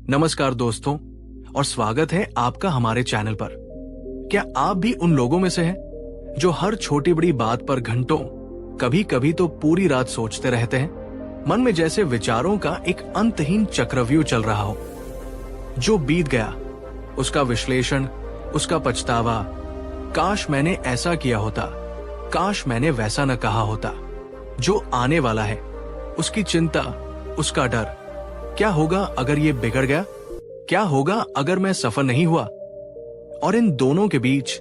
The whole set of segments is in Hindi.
नमस्कार दोस्तों, और स्वागत है आपका हमारे चैनल पर। क्या आप भी उन लोगों में से हैं जो हर छोटी बड़ी बात पर घंटों, कभी कभी तो पूरी रात सोचते रहते हैं? मन में जैसे विचारों का एक अंतहीन चक्रव्यूह चल रहा हो। जो बीत गया उसका विश्लेषण, उसका पछतावा, काश मैंने ऐसा किया होता, काश मैंने वैसा न कहा होता। जो आने वाला है उसकी चिंता, उसका डर, क्या होगा अगर ये बिगड़ गया, क्या होगा अगर मैं सफल नहीं हुआ। और इन दोनों के बीच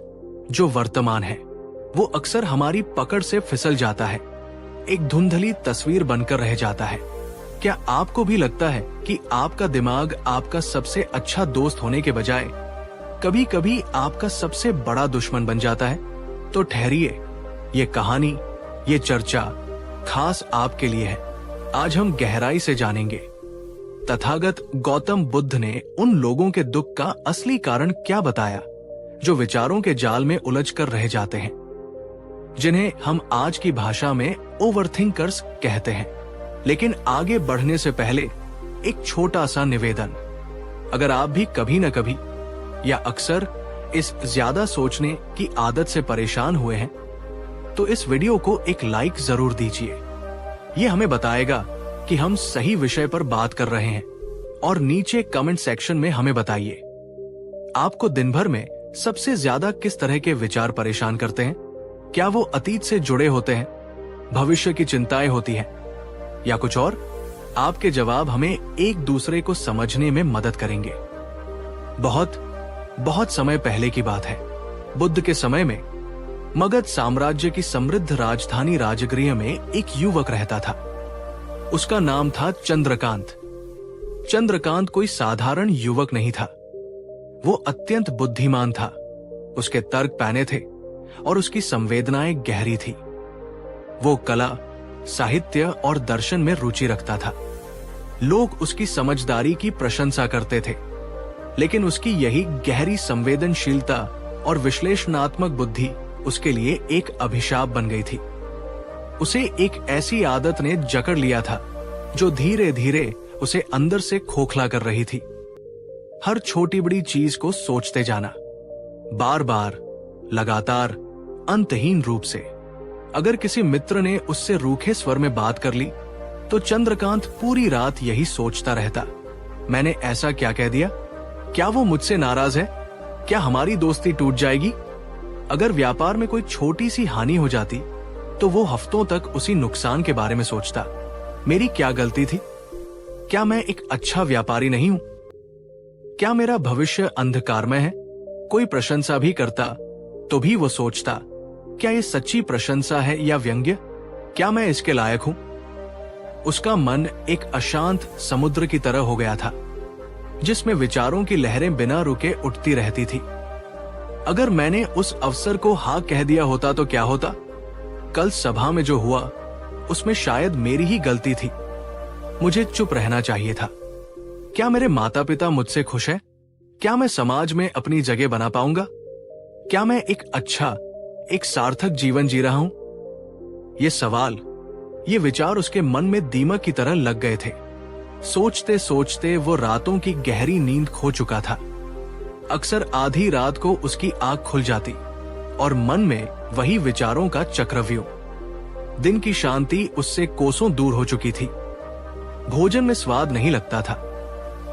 जो वर्तमान है वो अक्सर हमारी पकड़ से फिसल जाता है, एक धुंधली तस्वीर बनकर रह जाता है। क्या आपको भी लगता है कि आपका दिमाग आपका सबसे अच्छा दोस्त होने के बजाय कभी कभी आपका सबसे बड़ा दुश्मन बन जाता है? तो ठहरिए, ये कहानी, ये चर्चा खास आपके लिए है। आज हम गहराई से जानेंगे तथागत गौतम बुद्ध ने उन लोगों के दुख का असली कारण क्या बताया जो विचारों के जाल में उलझ कर रह जाते हैं, जिन्हें हम आज की भाषा में ओवरथिंकर्स कहते हैं। लेकिन आगे बढ़ने से पहले एक छोटा सा निवेदन। अगर आप भी कभी न कभी या अक्सर इस ज्यादा सोचने की आदत से परेशान हुए हैं तो इस वीडियो को एक लाइक जरूर दीजिए। ये हमें बताएगा कि हम सही विषय पर बात कर रहे हैं। और नीचे कमेंट सेक्शन में हमें बताइए, आपको दिन भर में सबसे ज्यादा किस तरह के विचार परेशान करते हैं? क्या वो अतीत से जुड़े होते हैं, भविष्य की चिंताएं होती हैं, या कुछ और? आपके जवाब हमें एक दूसरे को समझने में मदद करेंगे। बहुत समय पहले की बात है। बुद्ध के समय में मगध साम्राज्य की समृद्ध राजधानी राजगृह में एक युवक रहता था। उसका नाम था चंद्रकांत। चंद्रकांत कोई साधारण युवक नहीं था, वो अत्यंत बुद्धिमान था। उसके तर्क पैने थे और उसकी संवेदनाएं गहरी थी। वो कला, साहित्य और दर्शन में रुचि रखता था। लोग उसकी समझदारी की प्रशंसा करते थे, लेकिन उसकी यही गहरी संवेदनशीलता और विश्लेषणात्मक बुद्धि उसके लिए एक अभिशाप बन गई थी। उसे एक ऐसी आदत ने जकड़ लिया था जो धीरे धीरे उसे अंदर से खोखला कर रही थी। हर छोटी बड़ी चीज को सोचते जाना, बार बार, लगातार, अंतहीन रूप से। अगर किसी मित्र ने उससे रूखे स्वर में बात कर ली तो चंद्रकांत पूरी रात यही सोचता रहता, मैंने ऐसा क्या कह दिया? क्या वो मुझसे नाराज है? क्या हमारी दोस्ती टूट जाएगी? अगर व्यापार में कोई छोटी सी हानि हो जाती तो वो हफ्तों तक उसी नुकसान के बारे में सोचता, मेरी क्या गलती थी? क्या मैं एक अच्छा व्यापारी नहीं हूं? क्या मेरा भविष्य अंधकारमय है? कोई प्रशंसा भी करता तो भी वो सोचता, क्या ये सच्ची प्रशंसा है या व्यंग्य? क्या मैं इसके लायक हूं? उसका मन एक अशांत समुद्र की तरह हो गया था, जिसमें विचारों की लहरें बिना रुके उठती रहती थी। अगर मैंने उस अवसर को हाँ कह दिया होता तो क्या होता? कल सभा में जो हुआ उसमें शायद मेरी ही गलती थी, मुझे चुप रहना चाहिए था। क्या मेरे माता पिता मुझसे खुश हैं? क्या मैं समाज में अपनी जगह बना पाऊंगा? क्या मैं एक अच्छा, एक सार्थक जीवन जी रहा हूं? ये सवाल, ये विचार उसके मन में दीमक की तरह लग गए थे। सोचते सोचते वो रातों की गहरी नींद खो चुका था। अक्सर आधी रात को उसकी आंख खुल जाती और मन में वही विचारों का चक्रव्यूह। दिन की शांति उससे कोसों दूर हो चुकी थी। भोजन में स्वाद नहीं लगता था,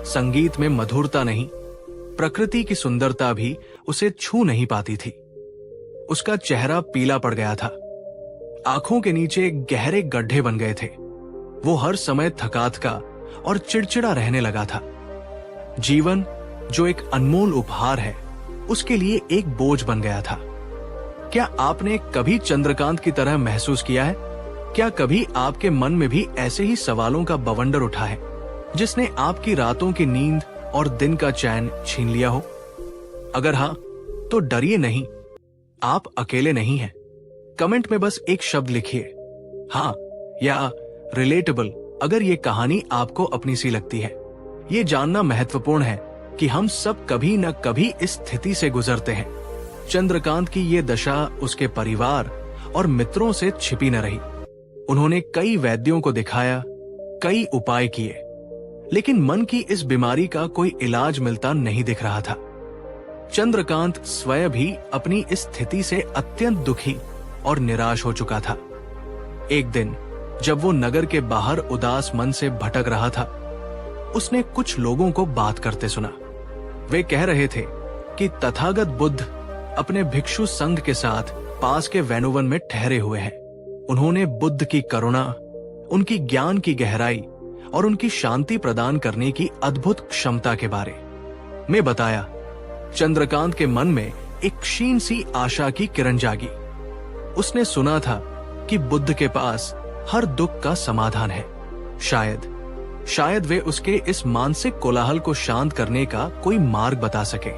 संगीत में मधुरता नहीं, प्रकृति की सुंदरता भी उसे छू नहीं पाती थी। उसका चेहरा पीला पड़ गया था, आंखों के नीचे गहरे गड्ढे बन गए थे। वो हर समय थकात का और चिड़चिड़ा रहने लगा था। जीवन, जो एक अनमोल उपहार है, उसके लिए एक बोझ बन गया था। क्या आपने कभी चंद्रकांत की तरह महसूस किया है? क्या कभी आपके मन में भी ऐसे ही सवालों का बवंडर उठा है जिसने आपकी रातों की नींद और दिन का चैन छीन लिया हो? अगर हाँ, तो डरिए नहीं, आप अकेले नहीं हैं। कमेंट में बस एक शब्द लिखिए, हाँ या रिलेटेबल, अगर ये कहानी आपको अपनी सी लगती है। ये जानना महत्वपूर्ण है कि हम सब कभी न कभी इस स्थिति से गुजरते हैं। चंद्रकांत की ये दशा उसके परिवार और मित्रों से छिपी न रही। उन्होंने कई वैद्यों को दिखाया, कई उपाय किए, लेकिन मन की इस बीमारी का कोई इलाज मिलता नहीं दिख रहा था। चंद्रकांत स्वयं भी अपनी इस स्थिति से अत्यंत दुखी और निराश हो चुका था। एक दिन जब वो नगर के बाहर उदास मन से भटक रहा था, उसने कुछ लोगों को बात करते सुना। वे कह रहे थे कि तथागत बुद्ध अपने भिक्षु संघ के साथ पास के वैनुवन में ठहरे हुए हैं। उन्होंने बुद्ध की करुणा, उनकी ज्ञान की गहराई और उनकी शांति प्रदान करने की अद्भुत क्षमता के बारे में बताया। चंद्रकांत के मन में एक क्षीण सी आशा की किरण जागी। उसने सुना था कि बुद्ध के पास हर दुख का समाधान है। शायद वे उसके इस मानसिक कोलाहल को शांत करने का कोई मार्ग बता सके।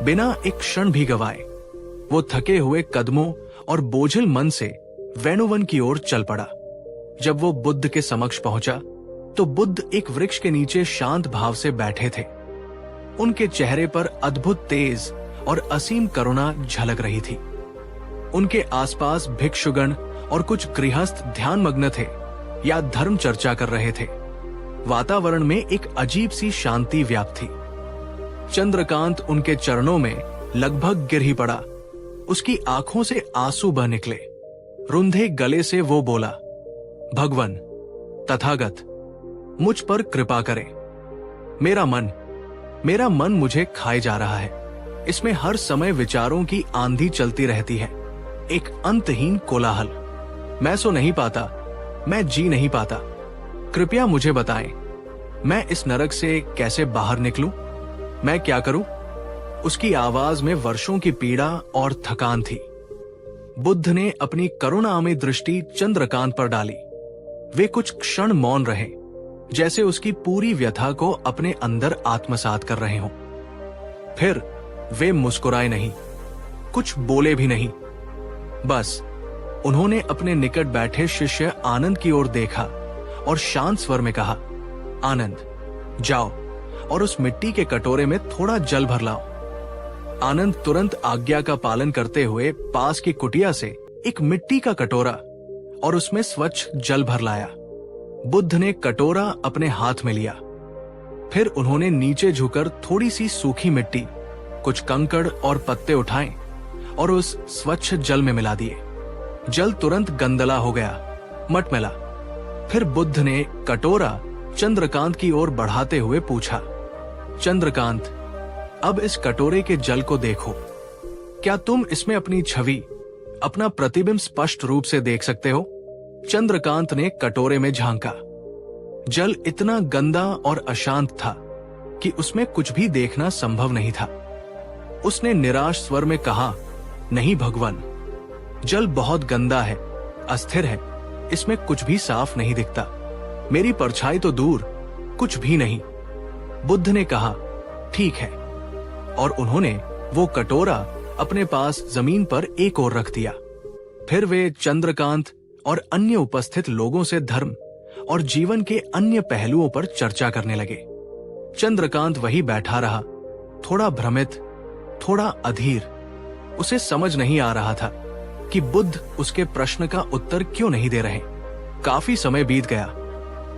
बिना एक क्षण भी गवाए वो थके हुए कदमों और बोझिल मन से वैनुवन की ओर चल पड़ा। जब वो बुद्ध के समक्ष पहुंचा तो बुद्ध एक वृक्ष के नीचे शांत भाव से बैठे थे। उनके चेहरे पर अद्भुत तेज और असीम करुणा झलक रही थी। उनके आसपास भिक्षुगण और कुछ गृहस्थ ध्यानमग्न थे या धर्म चर्चा कर रहे थे। वातावरण में एक अजीब सी शांति व्याप्त थी। चंद्रकांत उनके चरणों में लगभग गिर ही पड़ा। उसकी आंखों से आंसू बह निकले। रुंधे गले से वो बोला, भगवान, तथागत, मुझ पर कृपा करें। मेरा मन मुझे खाए जा रहा है। इसमें हर समय विचारों की आंधी चलती रहती है, एक अंतहीन कोलाहल। मैं सो नहीं पाता, मैं जी नहीं पाता। कृपया मुझे बताएं, मैं इस नरक से कैसे बाहर निकलूं? मैं क्या करूं? उसकी आवाज में वर्षों की पीड़ा और थकान थी। बुद्ध ने अपनी करुणामयी दृष्टि चंद्रकांत पर डाली। वे कुछ क्षण मौन रहे, जैसे उसकी पूरी व्यथा को अपने अंदर आत्मसात कर रहे हों। फिर वे मुस्कुराए नहीं, कुछ बोले भी नहीं। बस उन्होंने अपने निकट बैठे शिष्य आनंद की ओर देखा और शांत स्वर में कहा, आनंद, जाओ और उस मिट्टी के कटोरे में थोड़ा जल भर लाओ। आनंद तुरंत आज्ञा का पालन करते हुए पास की कुटिया से एक मिट्टी का कटोरा और उसमें स्वच्छ जल भर लाया। बुद्ध ने कटोरा अपने हाथ में लिया। फिर उन्होंने नीचे झुककर थोड़ी सी सूखी मिट्टी, कुछ कंकड़ और पत्ते उठाए और उस स्वच्छ जल में मिला दिए। जल तुरंत गंदला हो गया, मटमैला। फिर बुद्ध ने कटोरा चंद्रकांत की ओर बढ़ाते हुए पूछा, चंद्रकांत, अब इस कटोरे के जल को देखो। क्या तुम इसमें अपनी छवि, अपना प्रतिबिंब स्पष्ट रूप से देख सकते हो? चंद्रकांत ने कटोरे में झांका। जल इतना गंदा और अशांत था कि उसमें कुछ भी देखना संभव नहीं था। उसने निराश स्वर में कहा, नहीं भगवान, जल बहुत गंदा है, अस्थिर है, इसमें कुछ भी साफ नहीं दिखता। मेरी परछाई तो दूर, कुछ भी नहीं। बुद्ध ने कहा, ठीक है, और उन्होंने वो कटोरा अपने पास जमीन पर एक ओर रख दिया। फिर वे चंद्रकांत और अन्य उपस्थित लोगों से धर्म और जीवन के अन्य पहलुओं पर चर्चा करने लगे। चंद्रकांत वही बैठा रहा, थोड़ा भ्रमित, थोड़ा अधीर। उसे समझ नहीं आ रहा था कि बुद्ध उसके प्रश्न का उत्तर क्यों नहीं दे रहे। काफी समय बीत गया।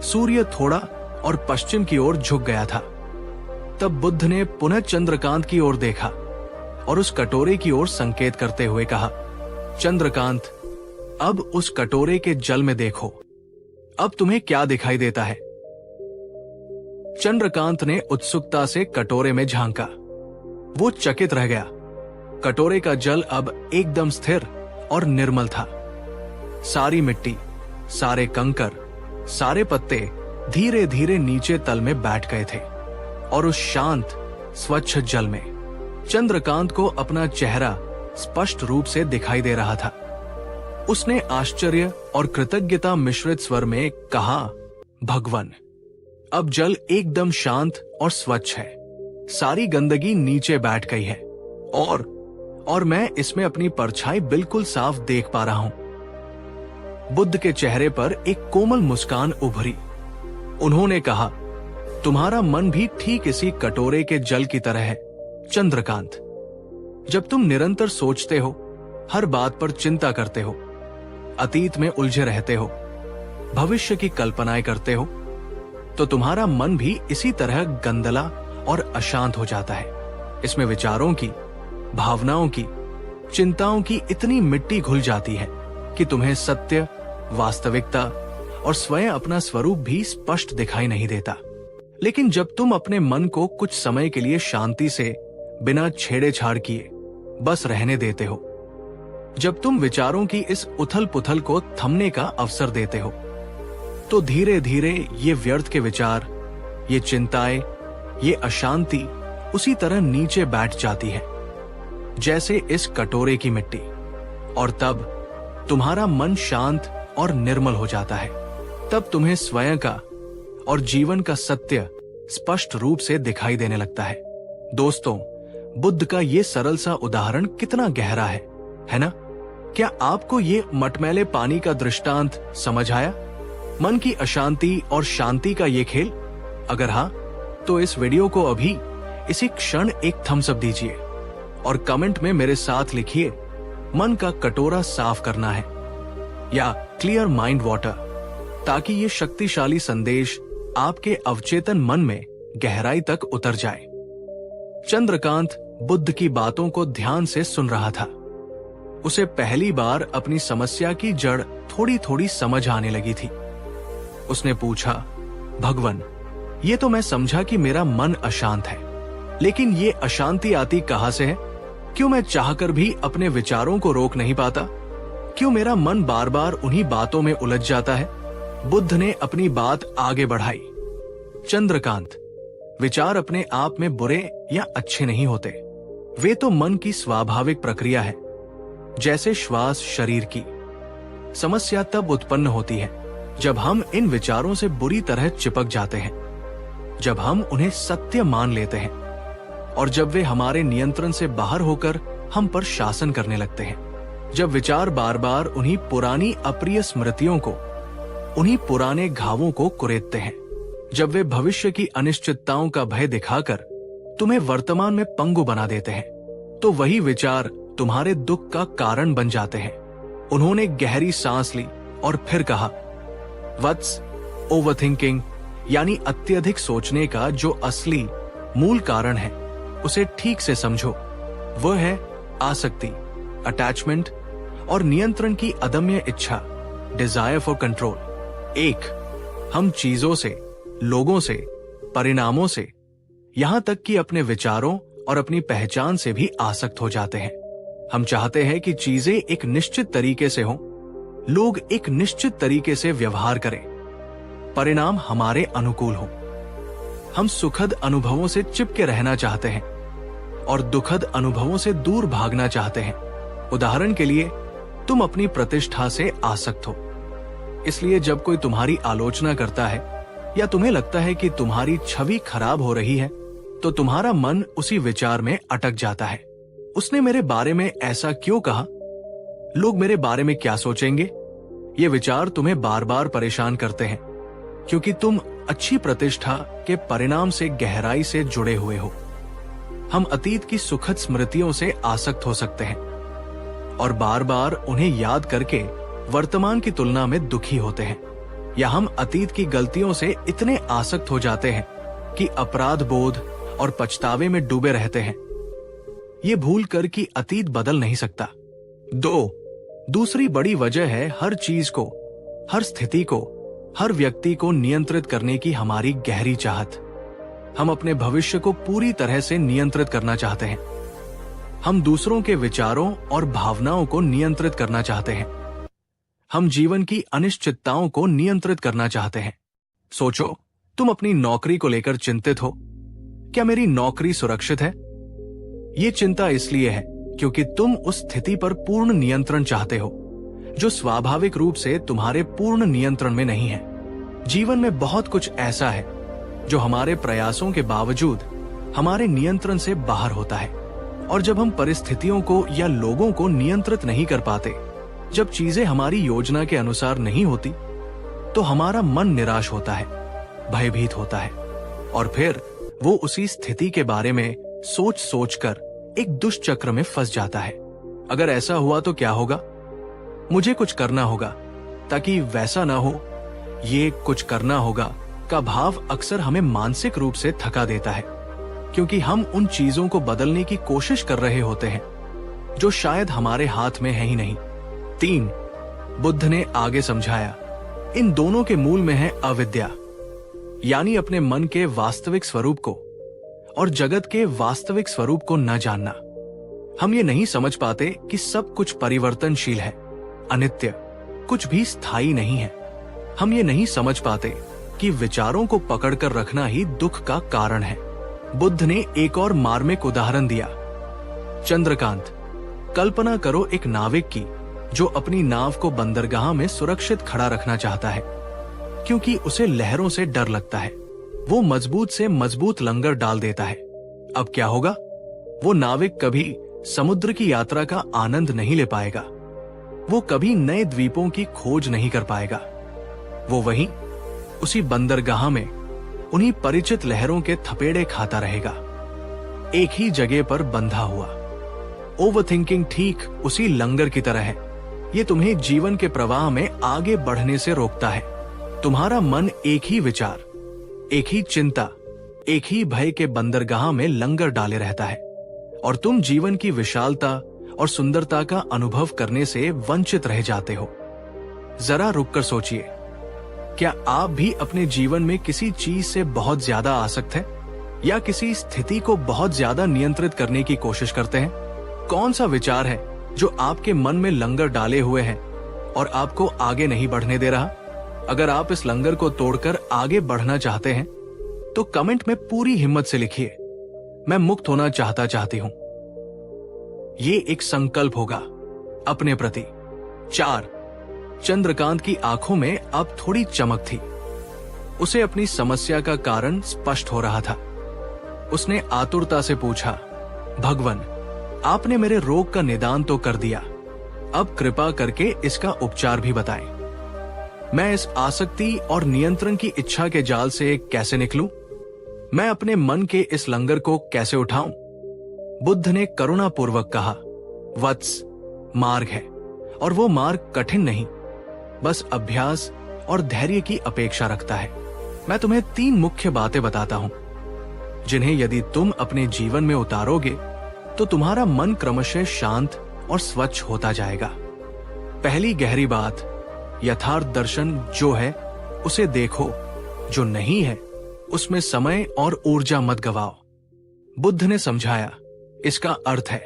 सूर्य थोड़ा और पश्चिम की ओर झुक गया था। तब बुद्ध ने पुनः चंद्रकांत की ओर देखा और उस कटोरे की ओर संकेत करते हुए कहा, चंद्रकांत, अब उस कटोरे के जल में देखो। अब तुम्हें क्या दिखाई देता है? चंद्रकांत ने उत्सुकता से कटोरे में झांका। वो चकित रह गया। कटोरे का जल अब एकदम स्थिर और निर्मल था। सारी मिट्टी, सारे कंकर, सारे पत्ते धीरे धीरे नीचे तल में बैठ गए थे और उस शांत स्वच्छ जल में चंद्रकांत को अपना चेहरा स्पष्ट रूप से दिखाई दे रहा था। उसने आश्चर्य और कृतज्ञता मिश्रित स्वर में कहा, भगवान, अब जल एकदम शांत और स्वच्छ है। सारी गंदगी नीचे बैठ गई है और मैं इसमें अपनी परछाई बिल्कुल साफ देख पा रहा हूं। बुद्ध के चेहरे पर एक कोमल मुस्कान उभरी। उन्होंने कहा, तुम्हारा मन भी ठीक इसी कटोरे के जल की तरह है चंद्रकांत। जब तुम निरंतर सोचते हो, हर बात पर चिंता करते हो, अतीत में उलझे रहते हो, भविष्य की कल्पनाएं करते हो, तो तुम्हारा मन भी इसी तरह गंदला और अशांत हो जाता है। इसमें विचारों की, भावनाओं की, चिंताओं की इतनी मिट्टी घुल जाती है कि तुम्हें सत्य, वास्तविकता और स्वयं अपना स्वरूप भी स्पष्ट दिखाई नहीं देता। लेकिन जब तुम अपने मन को कुछ समय के लिए शांति से, बिना छेड़छाड़ किए बस रहने देते हो, जब तुम विचारों की इस उथल पुथल को थमने का अवसर देते हो, तो धीरे धीरे ये व्यर्थ के विचार, ये चिंताएं, ये अशांति उसी तरह नीचे बैठ जाती है जैसे इस कटोरे की मिट्टी, और तब तुम्हारा मन शांत और निर्मल हो जाता है। तब तुम्हें स्वयं का और जीवन का सत्य स्पष्ट रूप से दिखाई देने लगता है। दोस्तों, बुद्ध का ये सरल सा उदाहरण कितना गहरा है ना? क्या आपको ये मटमैले पानी का दृष्टांत समझ आया? मन की अशांति और शांति का ये खेल? अगर हाँ, तो इस वीडियो को अभी इसी क्षण एक थम्स अप दीजिए और कमेंट में मेरे साथ लिखिए, मन का कटोरा साफ करना है या क्लियर माइंड वाटर, ताकि ये शक्तिशाली संदेश आपके अवचेतन मन में गहराई तक उतर जाए। चंद्रकांत बुद्ध की बातों को ध्यान से सुन रहा था। उसे पहली बार अपनी समस्या की जड़ थोड़ी थोड़ी समझ आने लगी थी। उसने पूछा, भगवन, ये तो मैं समझा कि मेरा मन अशांत है, लेकिन ये अशांति आती कहां से है? क्यों मैं चाहकर भी अपने विचारों को रोक नहीं पाता? क्यों मेरा मन बार बार उन्हीं बातों में उलझ जाता है? बुद्ध ने अपनी बात आगे बढ़ाई। चंद्रकांत, विचार अपने आप में बुरे या अच्छे नहीं होते। वे तो मन की स्वाभाविक प्रक्रिया है, जैसे श्वास शरीर की। समस्या तब उत्पन्न होती है जब हम इन विचारों से बुरी तरह चिपक जाते हैं, जब हम उन्हें सत्य मान लेते हैं और जब वे हमारे नियंत्रण से बाहर होकर हम पर शासन करने लगते हैं। जब विचार बार बार उन्हीं पुरानी अप्रिय स्मृतियों को, उन्हीं पुराने घावों को कुरेदते हैं, जब वे भविष्य की अनिश्चितताओं का भय दिखाकर तुम्हें वर्तमान में पंगु बना देते हैं, तो वही विचार तुम्हारे दुख का कारण बन जाते हैं। उन्होंने गहरी सांस ली और फिर कहा, वत्स, ओवरथिंकिंग यानी अत्यधिक सोचने का जो असली मूल कारण है, उसे ठीक से समझो। वह है आसक्ति, अटैचमेंट और नियंत्रण की अदम्य इच्छा, डिजायर फॉर कंट्रोल। एक, हम चीजों से, लोगों से, परिणामों से, यहां तक कि अपने विचारों और अपनी पहचान से भी आसक्त हो जाते हैं। हम चाहते हैं कि चीजें एक निश्चित तरीके से हों, लोग एक निश्चित तरीके से व्यवहार करें, परिणाम हमारे अनुकूल हों। हम सुखद अनुभवों से चिपके रहना चाहते हैं और दुखद अनुभवों से दूर भागना चाहते हैं। उदाहरण के लिए, तुम अपनी प्रतिष्ठा से आसक्त हो, इसलिए जब कोई तुम्हारी आलोचना करता है या तुम्हें लगता है कि तुम्हारी छवि खराब हो रही है, तो तुम्हारा मन उसी विचार में अटक जाता है। उसने मेरे बारे में ऐसा क्यों कहा? लोग मेरे बारे में क्या सोचेंगे? ये विचार तुम्हें बार बार परेशान करते हैं, क्योंकि तुम अच्छी प्रतिष्ठा के परिणाम से गहराई से जुड़े हुए हो। हम अतीत की सुखद स्मृतियों से आसक्त हो सकते हैं और बार बार उन्हें याद करके वर्तमान की तुलना में दुखी होते हैं, या हम अतीत की गलतियों से इतने आसक्त हो जाते हैं कि अपराध बोध और पछतावे में डूबे रहते हैं, ये भूल कर कि अतीत बदल नहीं सकता। दूसरी बड़ी वजह है हर चीज को, हर स्थिति को, हर व्यक्ति को नियंत्रित करने की हमारी गहरी चाहत। हम अपने भविष्य को पूरी तरह से नियंत्रित करना चाहते हैं। हम दूसरों के विचारों और भावनाओं को नियंत्रित करना चाहते हैं। हम जीवन की अनिश्चितताओं को नियंत्रित करना चाहते हैं। सोचो, तुम अपनी नौकरी को लेकर चिंतित हो। क्या मेरी नौकरी सुरक्षित है? ये चिंता इसलिए है क्योंकि तुम उस स्थिति पर पूर्ण नियंत्रण चाहते हो, जो स्वाभाविक रूप से तुम्हारे पूर्ण नियंत्रण में नहीं है। जीवन में बहुत कुछ ऐसा है जो हमारे प्रयासों के बावजूद हमारे नियंत्रण से बाहर होता है, और जब हम परिस्थितियों को या लोगों को नियंत्रित नहीं कर पाते, जब चीजें हमारी योजना के अनुसार नहीं होती, तो हमारा मन निराश होता है, भयभीत होता है, और फिर वो उसी स्थिति के बारे में सोच सोचकर एक दुष्चक्र में फंस जाता है। अगर ऐसा हुआ तो क्या होगा? मुझे कुछ करना होगा ताकि वैसा ना हो, ये कुछ करना होगा का भाव अक्सर हमें मानसिक रूप से थका देता है, क्योंकि हम उन चीजों को बदलने की कोशिश कर रहे होते हैं जो शायद हमारे हाथ में है ही नहीं। 3, बुद्ध ने आगे समझाया, इन दोनों के मूल में है अविद्या, यानी अपने मन के वास्तविक स्वरूप को और जगत के वास्तविक स्वरूप को न जानना। हम ये नहीं समझ पाते कि सब कुछ परिवर्तनशील है, अनित्य, कुछ भी स्थायी नहीं है। हम ये नहीं समझ पाते कि विचारों को पकड़कर रखना ही दुख का कारण है। बुद्ध ने एक और मार्मिक उदाहरण दिया। चंद्रकांत, कल्पना करो एक नाविक की जो अपनी नाव को बंदरगाह में सुरक्षित खड़ा रखना चाहता है, क्योंकि उसे लहरों से डर लगता है। वो मजबूत से मजबूत लंगर डाल देता है। अब क्या होगा? वो नाविक कभी समुद्र की यात्रा का आनंद नहीं ले पाएगा। वो कभी नए द्वीपों की खोज नहीं कर पाएगा। वो वहीं उसी बंदरगाह में उन्हीं परिचित लहरों के थपेड़े खाता रहेगा, एक ही जगह पर बंधा हुआ। ओवरथिंकिंग ठीक उसी लंगर की तरह है। ये तुम्हें जीवन के प्रवाह में आगे बढ़ने से रोकता है। तुम्हारा मन एक ही विचार, एक ही चिंता, एक ही भय के बंदरगाह में लंगर डाले रहता है, और तुम जीवन की विशालता और सुंदरता का अनुभव करने से वंचित रह जाते हो। जरा रुककर सोचिए, क्या आप भी अपने जीवन में किसी चीज से बहुत ज्यादा आसक्त हैं, या किसी स्थिति को बहुत ज्यादा नियंत्रित करने की कोशिश करते हैं? कौन सा विचार है जो आपके मन में लंगर डाले हुए है और आपको आगे नहीं बढ़ने दे रहा? अगर आप इस लंगर को तोड़कर आगे बढ़ना चाहते हैं तो कमेंट में पूरी हिम्मत से लिखिए, मैं मुक्त होना चाहती हूं। ये एक संकल्प होगा अपने प्रति। 4, चंद्रकांत की आंखों में अब थोड़ी चमक थी। उसे अपनी समस्या का कारण स्पष्ट हो रहा था। उसने आतुरता से पूछा, भगवान, आपने मेरे रोग का निदान तो कर दिया, अब कृपा करके इसका उपचार भी बताएं। मैं इस आसक्ति और नियंत्रण की इच्छा के जाल से कैसे निकलूं? मैं अपने मन के इस लंगर को कैसे उठाऊं? बुद्ध ने करुणापूर्वक कहा, वत्स, मार्ग है, और वो मार्ग कठिन नहीं, बस अभ्यास और धैर्य की अपेक्षा रखता है। मैं तुम्हें 3 मुख्य बातें बताता हूं, जिन्हें यदि तुम अपने जीवन में उतारोगे तो तुम्हारा मन क्रमशः शांत और स्वच्छ होता जाएगा। पहली गहरी बात, यथार्थ दर्शन जो है उसे देखो, जो नहीं है उसमें समय और ऊर्जा मत गवाओ। बुद्ध ने समझाया, इसका अर्थ है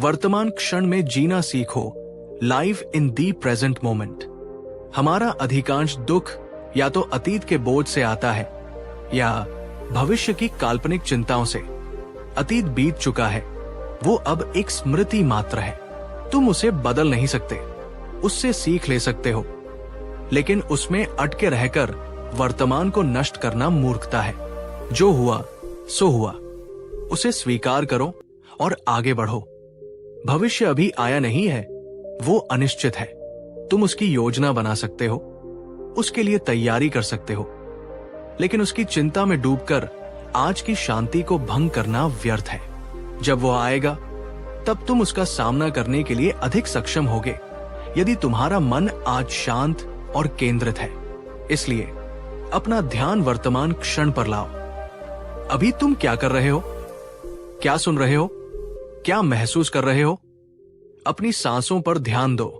वर्तमान क्षण में जीना सीखो, live in the present moment. हमारा अधिकांश दुख या तो अतीत के बोझ से आता है या भविष्य की काल्पनिक चिंताओं से। अतीत बीत चुका है, वो अब एक स्मृति मात्र है। तुम उसे बदल नहीं सकते, उससे सीख ले सकते हो, लेकिन उसमें अटके रहकर वर्तमान को नष्ट करना मूर्खता है। जो हुआ सो हुआ, उसे स्वीकार करो और आगे बढ़ो। भविष्य अभी आया नहीं है, वो अनिश्चित है। तुम उसकी योजना बना सकते हो, उसके लिए तैयारी कर सकते हो, लेकिन उसकी चिंता में डूबकर आज की शांति को भंग करना व्यर्थ है। जब वो आएगा तब तुम उसका सामना करने के लिए अधिक सक्षम होगे, यदि तुम्हारा मन आज शांत और केंद्रित है। इसलिए अपना ध्यान वर्तमान क्षण पर लाओ। अभी तुम क्या कर रहे हो? क्या सुन रहे हो? क्या महसूस कर रहे हो? अपनी सांसों पर ध्यान दो।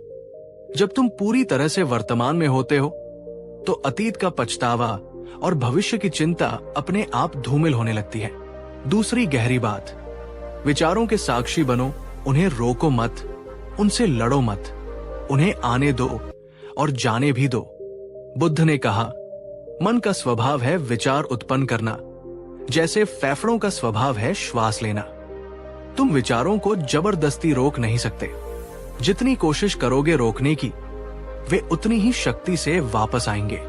जब तुम पूरी तरह से वर्तमान में होते हो तो अतीत का पछतावा और भविष्य की चिंता अपने आप धूमिल होने लगती है। दूसरी गहरी बात, विचारों के साक्षी बनो, उन्हें रोको मत, उनसे लड़ो मत, उन्हें आने दो और जाने भी दो। बुद्ध ने कहा, मन का स्वभाव है विचार उत्पन्न करना, जैसे फेफड़ों का स्वभाव है श्वास लेना। तुम विचारों को जबरदस्ती रोक नहीं सकते। जितनी कोशिश करोगे रोकने की, वे उतनी ही शक्ति से वापस आएंगे।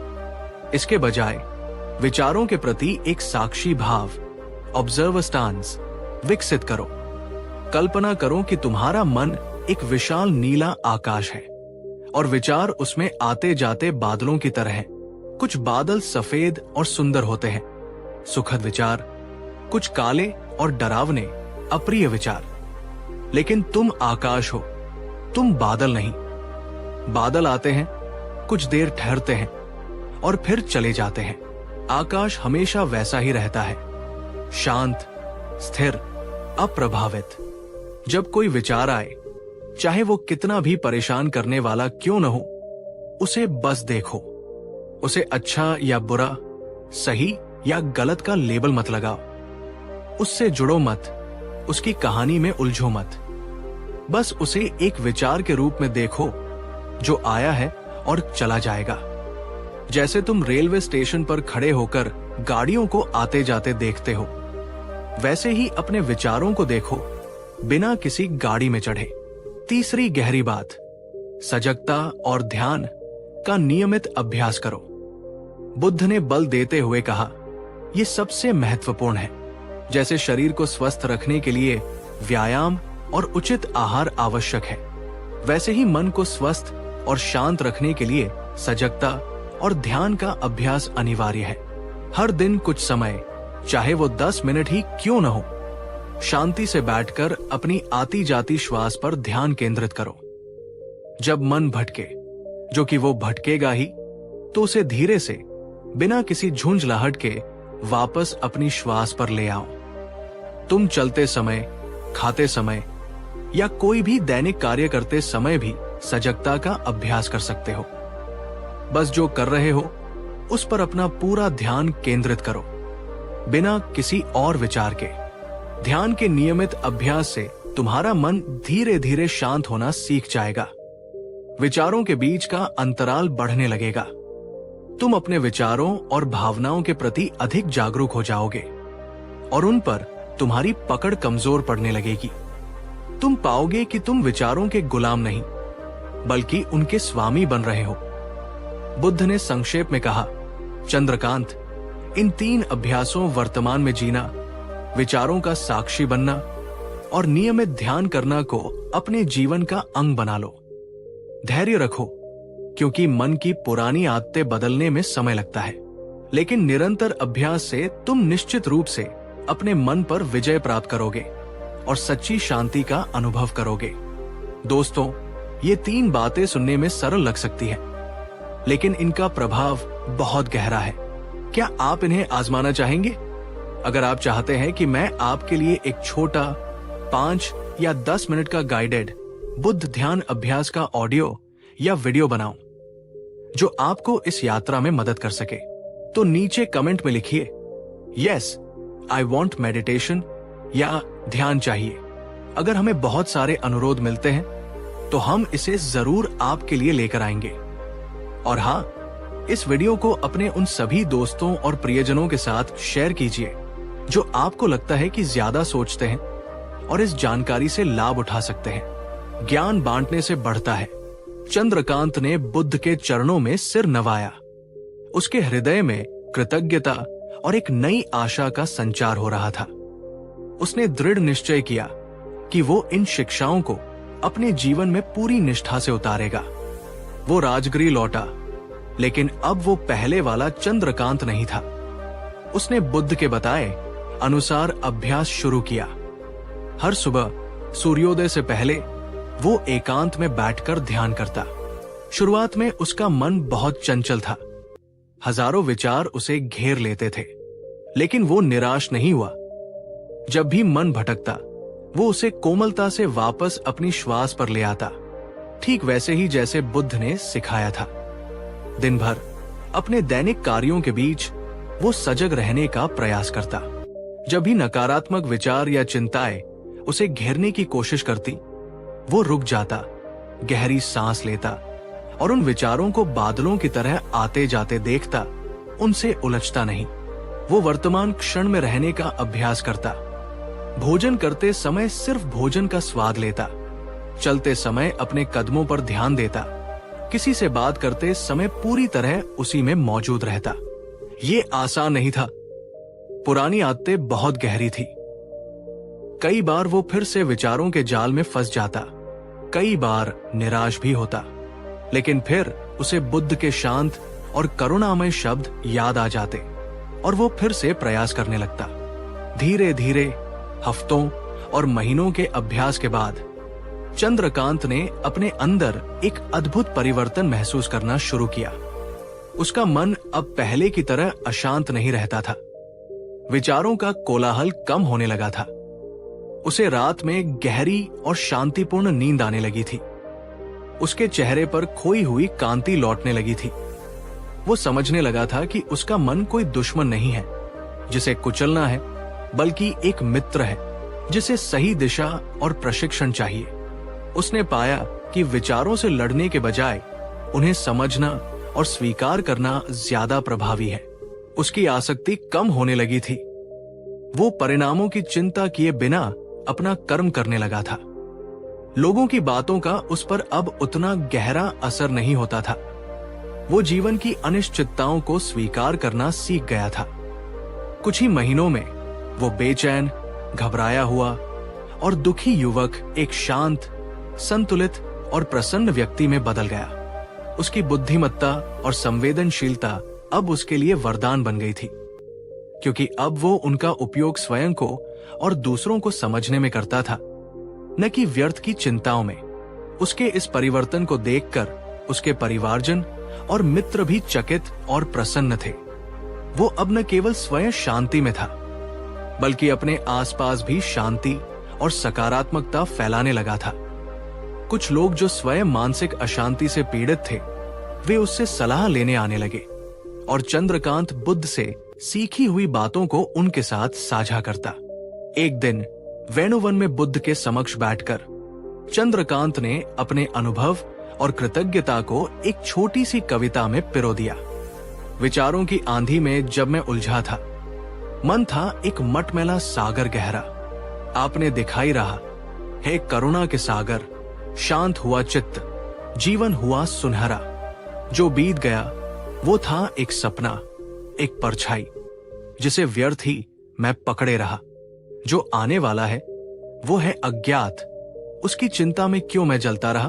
इसके बजाय विचारों के प्रति एक साक्षी भाव, ऑब्जर्वर स्टांस, विकसित करो। कल्पना करो कि तुम्हारा मन एक विशाल नीला आकाश है और विचार उसमें आते जाते बादलों की तरह हैं। कुछ बादल सफेद और सुंदर होते हैं, सुखद विचार, कुछ काले और डरावने, अप्रिय विचार। लेकिन तुम आकाश हो, तुम बादल नहीं। बादल आते हैं, कुछ देर ठहरते हैं और फिर चले जाते हैं। आकाश हमेशा वैसा ही रहता है, शांत, स्थिर, अप्रभावित। जब कोई विचार आए, चाहे वो कितना भी परेशान करने वाला क्यों न हो, उसे बस देखो। उसे अच्छा या बुरा, सही या गलत का लेबल मत लगाओ। उससे जुड़ो मत, उसकी कहानी में उलझो मत। बस उसे एक विचार के रूप में देखो जो आया है और चला जाएगा। जैसे तुम रेलवे स्टेशन पर खड़े होकर गाड़ियों को आते जाते देखते हो, वैसे ही अपने विचारों को देखो बिना किसी गाड़ी में चढ़े। तीसरी गहरी बात, सजगता और ध्यान का नियमित अभ्यास करो। बुद्ध ने बल देते हुए कहा, यह सबसे महत्वपूर्ण है। जैसे शरीर को स्वस्थ रखने के लिए व्यायाम और उचित आहार आवश्यक है, वैसे ही मन को स्वस्थ और शांत रखने के लिए सजगता और ध्यान का अभ्यास अनिवार्य है। हर दिन कुछ समय, चाहे वो 10 मिनट ही क्यों न हो, शांति से बैठकर अपनी आती जाती श्वास पर ध्यान केंद्रित करो। जब मन भटके, जो कि वो भटकेगा ही, तो उसे धीरे से, बिना किसी झुंझलाहट के वापस अपनी श्वास पर ले आओ। तुम चलते समय, खाते समय या कोई भी दैनिक कार्य करते समय भी सजगता का अभ्यास कर सकते हो। बस जो कर रहे हो उस पर अपना पूरा ध्यान केंद्रित करो, बिना किसी और विचार के। ध्यान के नियमित अभ्यास से तुम्हारा मन धीरे धीरे शांत होना सीख जाएगा। विचारों के बीच का अंतराल बढ़ने लगेगा। तुम अपने विचारों और भावनाओं के प्रति अधिक जागरूक हो जाओगे और उन पर तुम्हारी पकड़ कमजोर पड़ने लगेगी। तुम पाओगे कि तुम विचारों के गुलाम नहीं, बल्कि उनके स्वामी बन रहे हो। बुद्ध ने संक्षेप में कहा, चंद्रकांत, इन 3 अभ्यासों, वर्तमान में जीना, विचारों का साक्षी बनना और नियमित ध्यान करना को अपने जीवन का अंग बना लो। धैर्य रखो, क्योंकि मन की पुरानी आदतें बदलने में समय लगता है, लेकिन निरंतर अभ्यास से तुम निश्चित रूप से अपने मन पर विजय प्राप्त करोगे और सच्ची शांति का अनुभव करोगे। दोस्तों, ये 3 बातें सुनने में सरल लग सकती है, लेकिन इनका प्रभाव बहुत गहरा है। क्या आप इन्हें आजमाना चाहेंगे? अगर आप चाहते हैं कि मैं आपके लिए एक छोटा 5 या 10 मिनट का गाइडेड बुद्ध ध्यान अभ्यास का ऑडियो या वीडियो बनाऊं, जो आपको इस यात्रा में मदद कर सके, तो नीचे कमेंट में लिखिए, यस, आई वॉन्ट मेडिटेशन या ध्यान चाहिए। अगर हमें बहुत सारे अनुरोध मिलते हैं, तो हम इसे जरूर आपके लिए लेकर आएंगे। और हाँ, इस वीडियो को अपने उन सभी दोस्तों और प्रियजनों के साथ शेयर कीजिए जो आपको लगता है कि ज्यादा सोचते हैं और इस जानकारी से लाभ उठा सकते हैं। ज्ञान बांटने से बढ़ता है। चंद्रकांत ने बुद्ध के चरणों में सिर नवाया। उसके हृदय में कृतज्ञता और एक नई आशा का संचार हो रहा था। उसने दृढ़ निश्चय किया कि वो इन शिक्षाओं को अपने जीवन में पूरी निष्ठा से उतारेगा। वो राजगृह लौटा, लेकिन अब वो पहले वाला चंद्रकांत नहीं था। उसने बुद्ध के बताए अनुसार अभ्यास शुरू किया। हर सुबह सूर्योदय से पहले वो एकांत में बैठकर ध्यान करता। शुरुआत में उसका मन बहुत चंचल था। हजारों विचार उसे घेर लेते थे, लेकिन वो निराश नहीं हुआ। जब भी मन भटकता, वो उसे कोमलता से वापस अपनी श्वास पर ले आता, ठीक वैसे ही जैसे बुद्ध ने सिखाया था। दिन भर अपने दैनिक कार्यों के बीच वो सजग रहने का प्रयास करता। जब भी नकारात्मक विचार या चिंताएं उसे घेरने की कोशिश करती, वो रुक जाता, गहरी सांस लेता और उन विचारों को बादलों की तरह आते जाते देखता, उनसे उलझता नहीं। वो वर्तमान क्षण में रहने का अभ्यास करता। भोजन करते समय सिर्फ भोजन का स्वाद लेता। चलते समय अपने कदमों पर ध्यान देता। किसी से बात करते समय पूरी तरह उसी में मौजूद रहता। ये आसान नहीं था। पुरानी आदतें बहुत गहरी थी। कई बार वो फिर से विचारों के जाल में फंस जाता। कई बार निराश भी होता, लेकिन फिर उसे बुद्ध के शांत और करुणामय शब्द याद आ जाते और वो फिर से प्रयास करने लगता। धीरे धीरे हफ्तों और महीनों के अभ्यास के बाद चंद्रकांत ने अपने अंदर एक अद्भुत परिवर्तन महसूस करना शुरू किया। उसका मन अब पहले की तरह अशांत नहीं रहता था। विचारों का कोलाहल कम होने लगा था। उसे रात में गहरी और शांतिपूर्ण नींद आने लगी थी। उसके चेहरे पर खोई हुई कांति लौटने लगी थी। वो समझने लगा था कि उसका मन कोई दुश्मन नहीं है जिसे कुचलना है, बल्कि एक मित्र है जिसे सही दिशा और प्रशिक्षण चाहिए। उसने पाया कि विचारों से लड़ने के बजाय उन्हें समझना और स्वीकार करना ज्यादा प्रभावी है। उसकी आसक्ति कम होने लगी थी। वो परिणामों की चिंता किए बिना अपना कर्म करने लगा था। लोगों की बातों का उस पर अब उतना गहरा असर नहीं होता था। वो जीवन की अनिश्चितताओं को स्वीकार करना सीख गया था। कुछ ही महीनों में वो बेचैन, घबराया हुआ और दुखी युवक एक शांत, संतुलित और प्रसन्न व्यक्ति में बदल गया। उसकी बुद्धिमत्ता और संवेदनशीलता अब उसके लिए वरदान बन गई थी, क्योंकि अब वो उनका उपयोग स्वयं को और दूसरों को समझने में करता था, न कि व्यर्थ की चिंताओं में। उसके इस परिवर्तन को देखकर उसके परिवारजन और मित्र भी चकित और प्रसन्न थे। वो अब न केवल स्वयं शांति में था, बल्कि अपने आसपास भी शांति और सकारात्मकता फैलाने लगा था। कुछ लोग जो स्वयं मानसिक अशांति से पीड़ित थे, वे उससे सलाह लेने आने लगे और चंद्रकांत बुद्ध से सीखी हुई बातों को उनके साथ साझा करता। एक दिन वेणुवन में बुद्ध के समक्ष बैठकर चंद्रकांत ने अपने अनुभव और कृतज्ञता को एक छोटी सी कविता में पिरो दिया। विचारों की आंधी में जब मैं उलझा था, मन था एक मटमैला सागर गहरा। आपने दिखाई रहा, हे करुणा के सागर, शांत हुआ चित्त, जीवन हुआ सुनहरा। जो बीत गया वो था एक सपना, एक परछाई, जिसे व्यर्थ ही मैं पकड़े रहा। जो आने वाला है वो है अज्ञात, उसकी चिंता में क्यों मैं जलता रहा।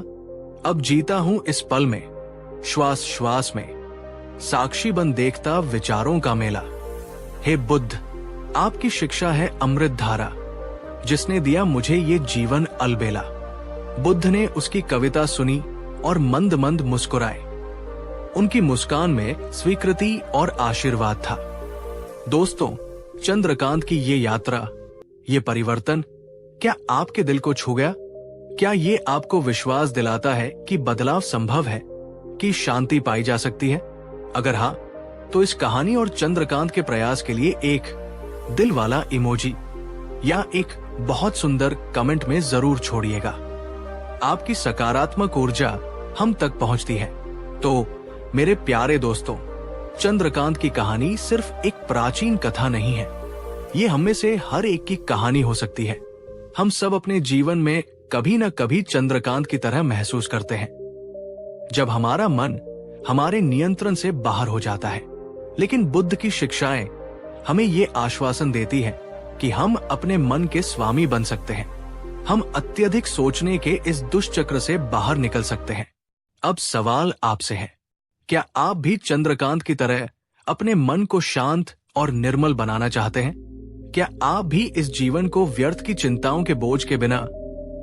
अब जीता हूं इस पल में, श्वास श्वास में, साक्षी बन देखता विचारों का मेला। हे बुद्ध, आपकी शिक्षा है अमृत धारा, जिसने दिया मुझे ये जीवन अलबेला। बुद्ध ने उसकी कविता सुनी और मंद मंद मुस्कुराए। उनकी मुस्कान में स्वीकृति और आशीर्वाद था। दोस्तों, चंद्रकांत की ये यात्रा, ये परिवर्तन क्या आपके दिल को छू गया? क्या ये आपको विश्वास दिलाता है कि बदलाव संभव है, कि शांति पाई जा सकती है? अगर हाँ, तो इस कहानी और चंद्रकांत के प्रयास के लिए एक दिल वाला इमोजी या एक बहुत सुंदर कमेंट में जरूर छोड़िएगा। आपकी सकारात्मक ऊर्जा हम तक पहुंचती है। तो मेरे प्यारे दोस्तों, चंद्रकांत की कहानी सिर्फ एक प्राचीन कथा नहीं है। ये हम में से हर एक की कहानी हो सकती है। हम सब अपने जीवन में कभी न कभी चंद्रकांत की तरह महसूस करते हैं, जब हमारा मन हमारे नियंत्रण से बाहर हो जाता है। लेकिन बुद्ध की शिक्षाएं हमें ये आश्वासन देती है कि हम अपने मन के स्वामी बन सकते हैं। हम अत्यधिक सोचने के इस दुष्चक्र से बाहर निकल सकते हैं। अब सवाल आपसे है, क्या आप भी चंद्रकांत की तरह अपने मन को शांत और निर्मल बनाना चाहते हैं? क्या आप भी इस जीवन को व्यर्थ की चिंताओं के बोझ के बिना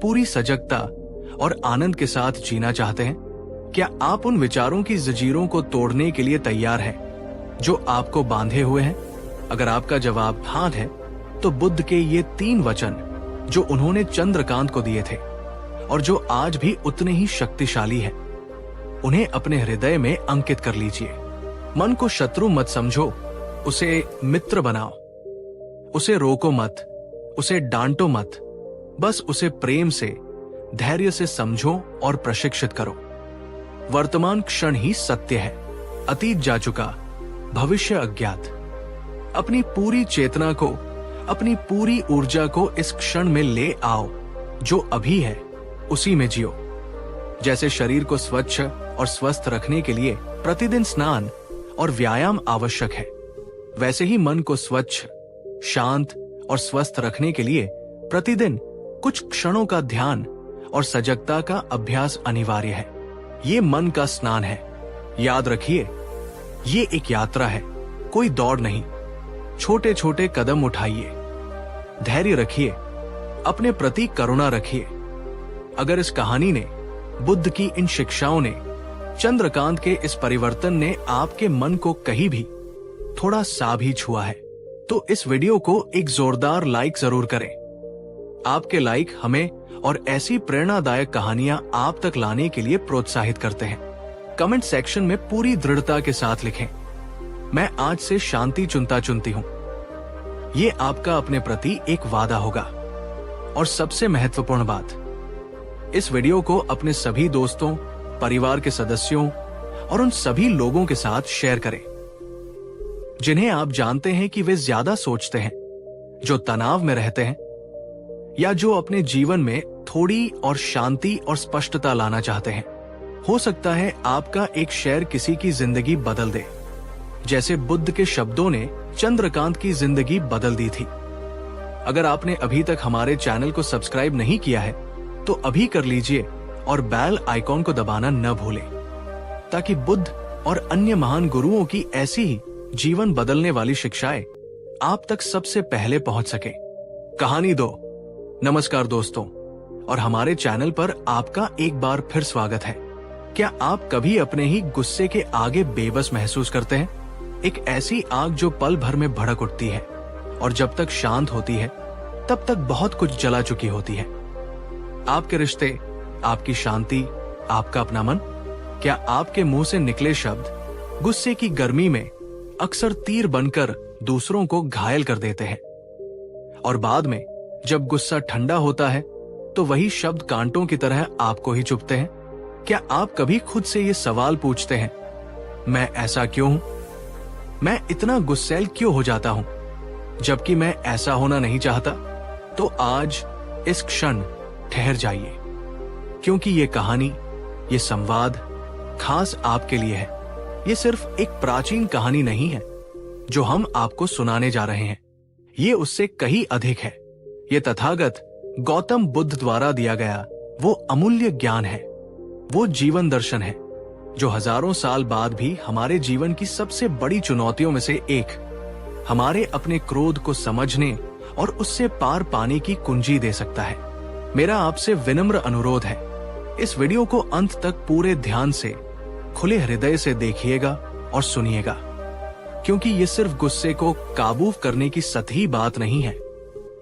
पूरी सजगता और आनंद के साथ जीना चाहते हैं? क्या आप उन विचारों की जंजीरों को तोड़ने के लिए तैयार हैं जो आपको बांधे हुए हैं? अगर आपका जवाब हाँ है, तो बुद्ध के ये 3 वचन जो उन्होंने चंद्रकांत को दिए थे और जो आज भी उतने ही शक्तिशाली हैं, उन्हें अपने हृदय में अंकित कर लीजिए। मन को शत्रु मत समझो, उसे मित्र बनाओ। उसे रोको मत, उसे डांटो मत, बस उसे प्रेम से, धैर्य से समझो और प्रशिक्षित करो। वर्तमान क्षण ही सत्य है, अतीत जा चुका, भविष्य अज्ञात। अपनी पूरी चेतना को, अपनी पूरी ऊर्जा को इस क्षण में ले आओ। जो अभी है उसी में जियो। जैसे शरीर को स्वच्छ और स्वस्थ रखने के लिए प्रतिदिन स्नान और व्यायाम आवश्यक है, वैसे ही मन को स्वच्छ, शांत और स्वस्थ रखने के लिए प्रतिदिन कुछ क्षणों का ध्यान और सजगता का अभ्यास अनिवार्य है। ये मन का स्नान है। याद रखिए, ये एक यात्रा है, कोई दौड़ नहीं। छोटे छोटे कदम उठाइए, धैर्य रखिए, अपने प्रति करुणा रखिए। अगर इस कहानी ने, बुद्ध की इन शिक्षाओं ने चंद्रकांत के इस परिवर्तन ने आपके मन को कहीं भी थोड़ा सा भी छुआ है तो इस वीडियो को एक जोरदार लाइक जरूर करें। आपके लाइक हमें और ऐसी प्रेरणादायक कहानियां आप तक लाने के लिए प्रोत्साहित करते हैं। कमेंट सेक्शन में पूरी दृढ़ता के साथ लिखें, मैं आज से शांति चुनता चुनती हूं। ये आपका अपने प्रति एक वादा होगा। और सबसे महत्वपूर्ण बात, इस वीडियो को अपने सभी दोस्तों, परिवार के सदस्यों और उन सभी लोगों के साथ शेयर करें जिन्हें आप जानते हैं कि वे ज्यादा सोचते हैं, जो तनाव में रहते हैं या जो अपने जीवन में थोड़ी और शांति और स्पष्टता लाना चाहते हैं। हो सकता है आपका एक शेयर किसी की जिंदगी बदल दे, जैसे बुद्ध के शब्दों ने चंद्रकांत की जिंदगी बदल दी थी। अगर आपने अभी तक हमारे चैनल को सब्सक्राइब नहीं किया है तो अभी कर लीजिए और बेल आइकॉन को दबाना न भूलें, ताकि बुद्ध और अन्य महान गुरुओं की ऐसी ही जीवन बदलने वाली शिक्षाएं आप तक सबसे पहले पहुंच सके। कहानी 2। नमस्कार दोस्तों, और हमारे चैनल पर आपका एक बार फिर स्वागत है। क्या आप कभी अपने ही गुस्से के आगे बेबस महसूस करते हैं? एक ऐसी आग जो पल भर में भड़क उठती है और जब तक शांत होती है तब तक बहुत कुछ जला चुकी होती है। आपके रिश्ते, आपकी शांति, आपका अपना मन। क्या आपके मुंह से निकले शब्द गुस्से की गर्मी में अक्सर तीर बनकर दूसरों को घायल कर देते हैं, और बाद में जब गुस्सा ठंडा होता है तो वही शब्द कांटों की तरह आपको ही चुभते हैं? क्या आप कभी खुद से ये सवाल पूछते हैं, मैं ऐसा क्यों हूं? मैं इतना गुस्सैल क्यों हो जाता हूं, जबकि मैं ऐसा होना नहीं चाहता? तो आज इस क्षण ठहर जाइए, क्योंकि ये कहानी, ये संवाद खास आपके लिए है। ये सिर्फ एक प्राचीन कहानी नहीं है जो हम आपको सुनाने जा रहे हैं, ये उससे कहीं अधिक है। ये तथागत गौतम बुद्ध द्वारा दिया गया वो अमूल्य ज्ञान है, वो जीवन दर्शन है जो हजारों साल बाद भी हमारे जीवन की सबसे बड़ी चुनौतियों में से एक, हमारे अपने क्रोध को समझने और उससे पार पाने की कुंजी दे सकता है। मेरा आपसे विनम्र अनुरोध है, इस वीडियो को अंत तक पूरे ध्यान से, खुले हृदय से देखिएगा और सुनिएगा, क्योंकि ये सिर्फ गुस्से को काबू करने की सतही बात नहीं है।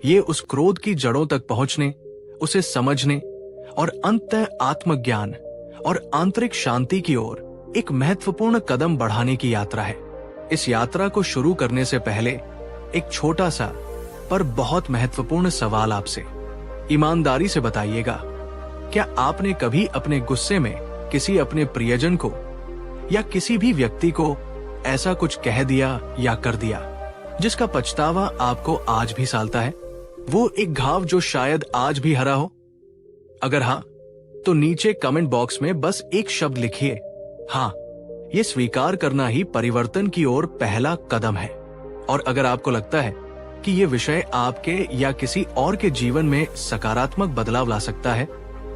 ये उस क्रोध की जड़ों तक पहुंचने, उसे समझने और अंततः आत्मज्ञान और आंतरिक शांति की ओर एक महत्वपूर्ण कदम बढ़ाने की यात्रा है। इस यात्रा को शुरू करने से पहले एक छोटा सा पर बहुत महत्वपूर्ण सवाल आपसे। ईमानदारी से बताइएगा, क्या आपने कभी अपने गुस्से में किसी अपने प्रियजन को या किसी भी व्यक्ति को ऐसा कुछ कह दिया या कर दिया जिसका पछतावा आपको आज भी सालता है? वो एक घाव जो शायद आज भी हरा हो? अगर हाँ, तो नीचे कमेंट बॉक्स में बस एक शब्द लिखिए, हाँ। ये स्वीकार करना ही परिवर्तन की ओर पहला कदम है। और अगर आपको लगता है कि ये विषय आपके या किसी और के जीवन में सकारात्मक बदलाव ला सकता है,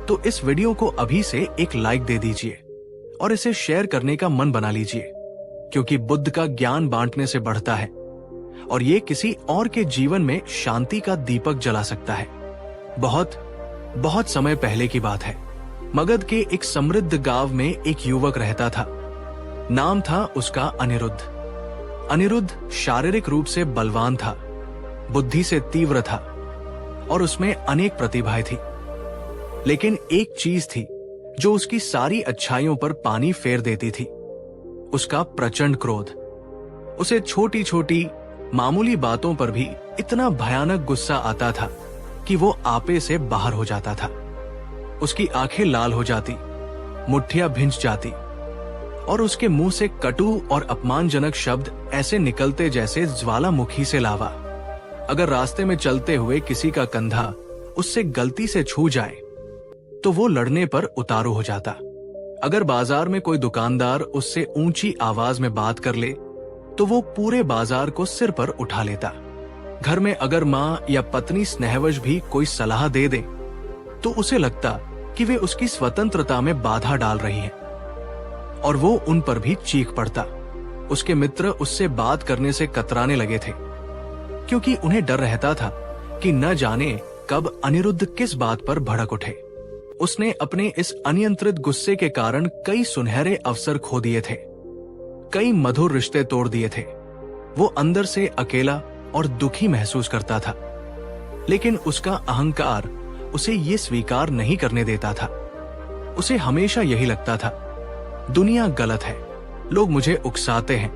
तो इस वीडियो को अभी से एक लाइक दे दीजिए और इसे शेयर करने का मन बना लीजिए, क्योंकि बुद्ध का ज्ञान बांटने से बढ़ता है और ये किसी और के जीवन में शांति का दीपक जला सकता है। बहुत बहुत समय पहले की बात है। मगध के एक समृद्ध गांव में एक युवक रहता था। नाम था उसका अनिरुद्ध। अनिरुद्ध शारीरिक रूप से बलवान था, बुद्धि से तीव्र था और उसमें अनेक प्रतिभाएं थी। लेकिन एक चीज थी जो उसकी सारी अच्छाइयों पर पानी फेर देती थी, उसका प्रचंड क्रोध। उसे छोटी छोटी मामूली बातों पर भी इतना भयानक गुस्सा आता था कि वो आपे से बाहर हो जाता था। उसकी आंखें लाल हो जाती, मुट्ठियां भिंच जाती और उसके मुंह से कटु और अपमानजनक शब्द ऐसे निकलते जैसे ज्वालामुखी से लावा। अगर रास्ते में चलते हुए किसी का कंधा उससे गलती से छू जाए तो वो लड़ने पर उतारू हो जाता। अगर बाजार में कोई दुकानदार उससे ऊंची आवाज में बात कर ले तो वो पूरे बाजार को सिर पर उठा लेता। घर में अगर माँ या पत्नी स्नेहवश भी कोई सलाह दे दे तो उसे लगता कि वे उसकी स्वतंत्रता में बाधा डाल रही हैं और वो उन पर भी चीख पड़ता। उसके मित्र उससे बात करने से कतराने लगे थे, क्योंकि उन्हें डर रहता था कि न जाने कब अनिरुद्ध किस बात पर भड़क उठे। उसने अपने इस अनियंत्रित गुस्से के कारण कई सुनहरे अवसर खो दिए थे, कई मधुर रिश्ते तोड़ दिए थे। वो अंदर से अकेला और दुखी महसूस करता था, लेकिन उसका अहंकार उसे ये स्वीकार नहीं करने देता था। उसे हमेशा यही लगता था, दुनिया गलत है, लोग मुझे उकसाते हैं,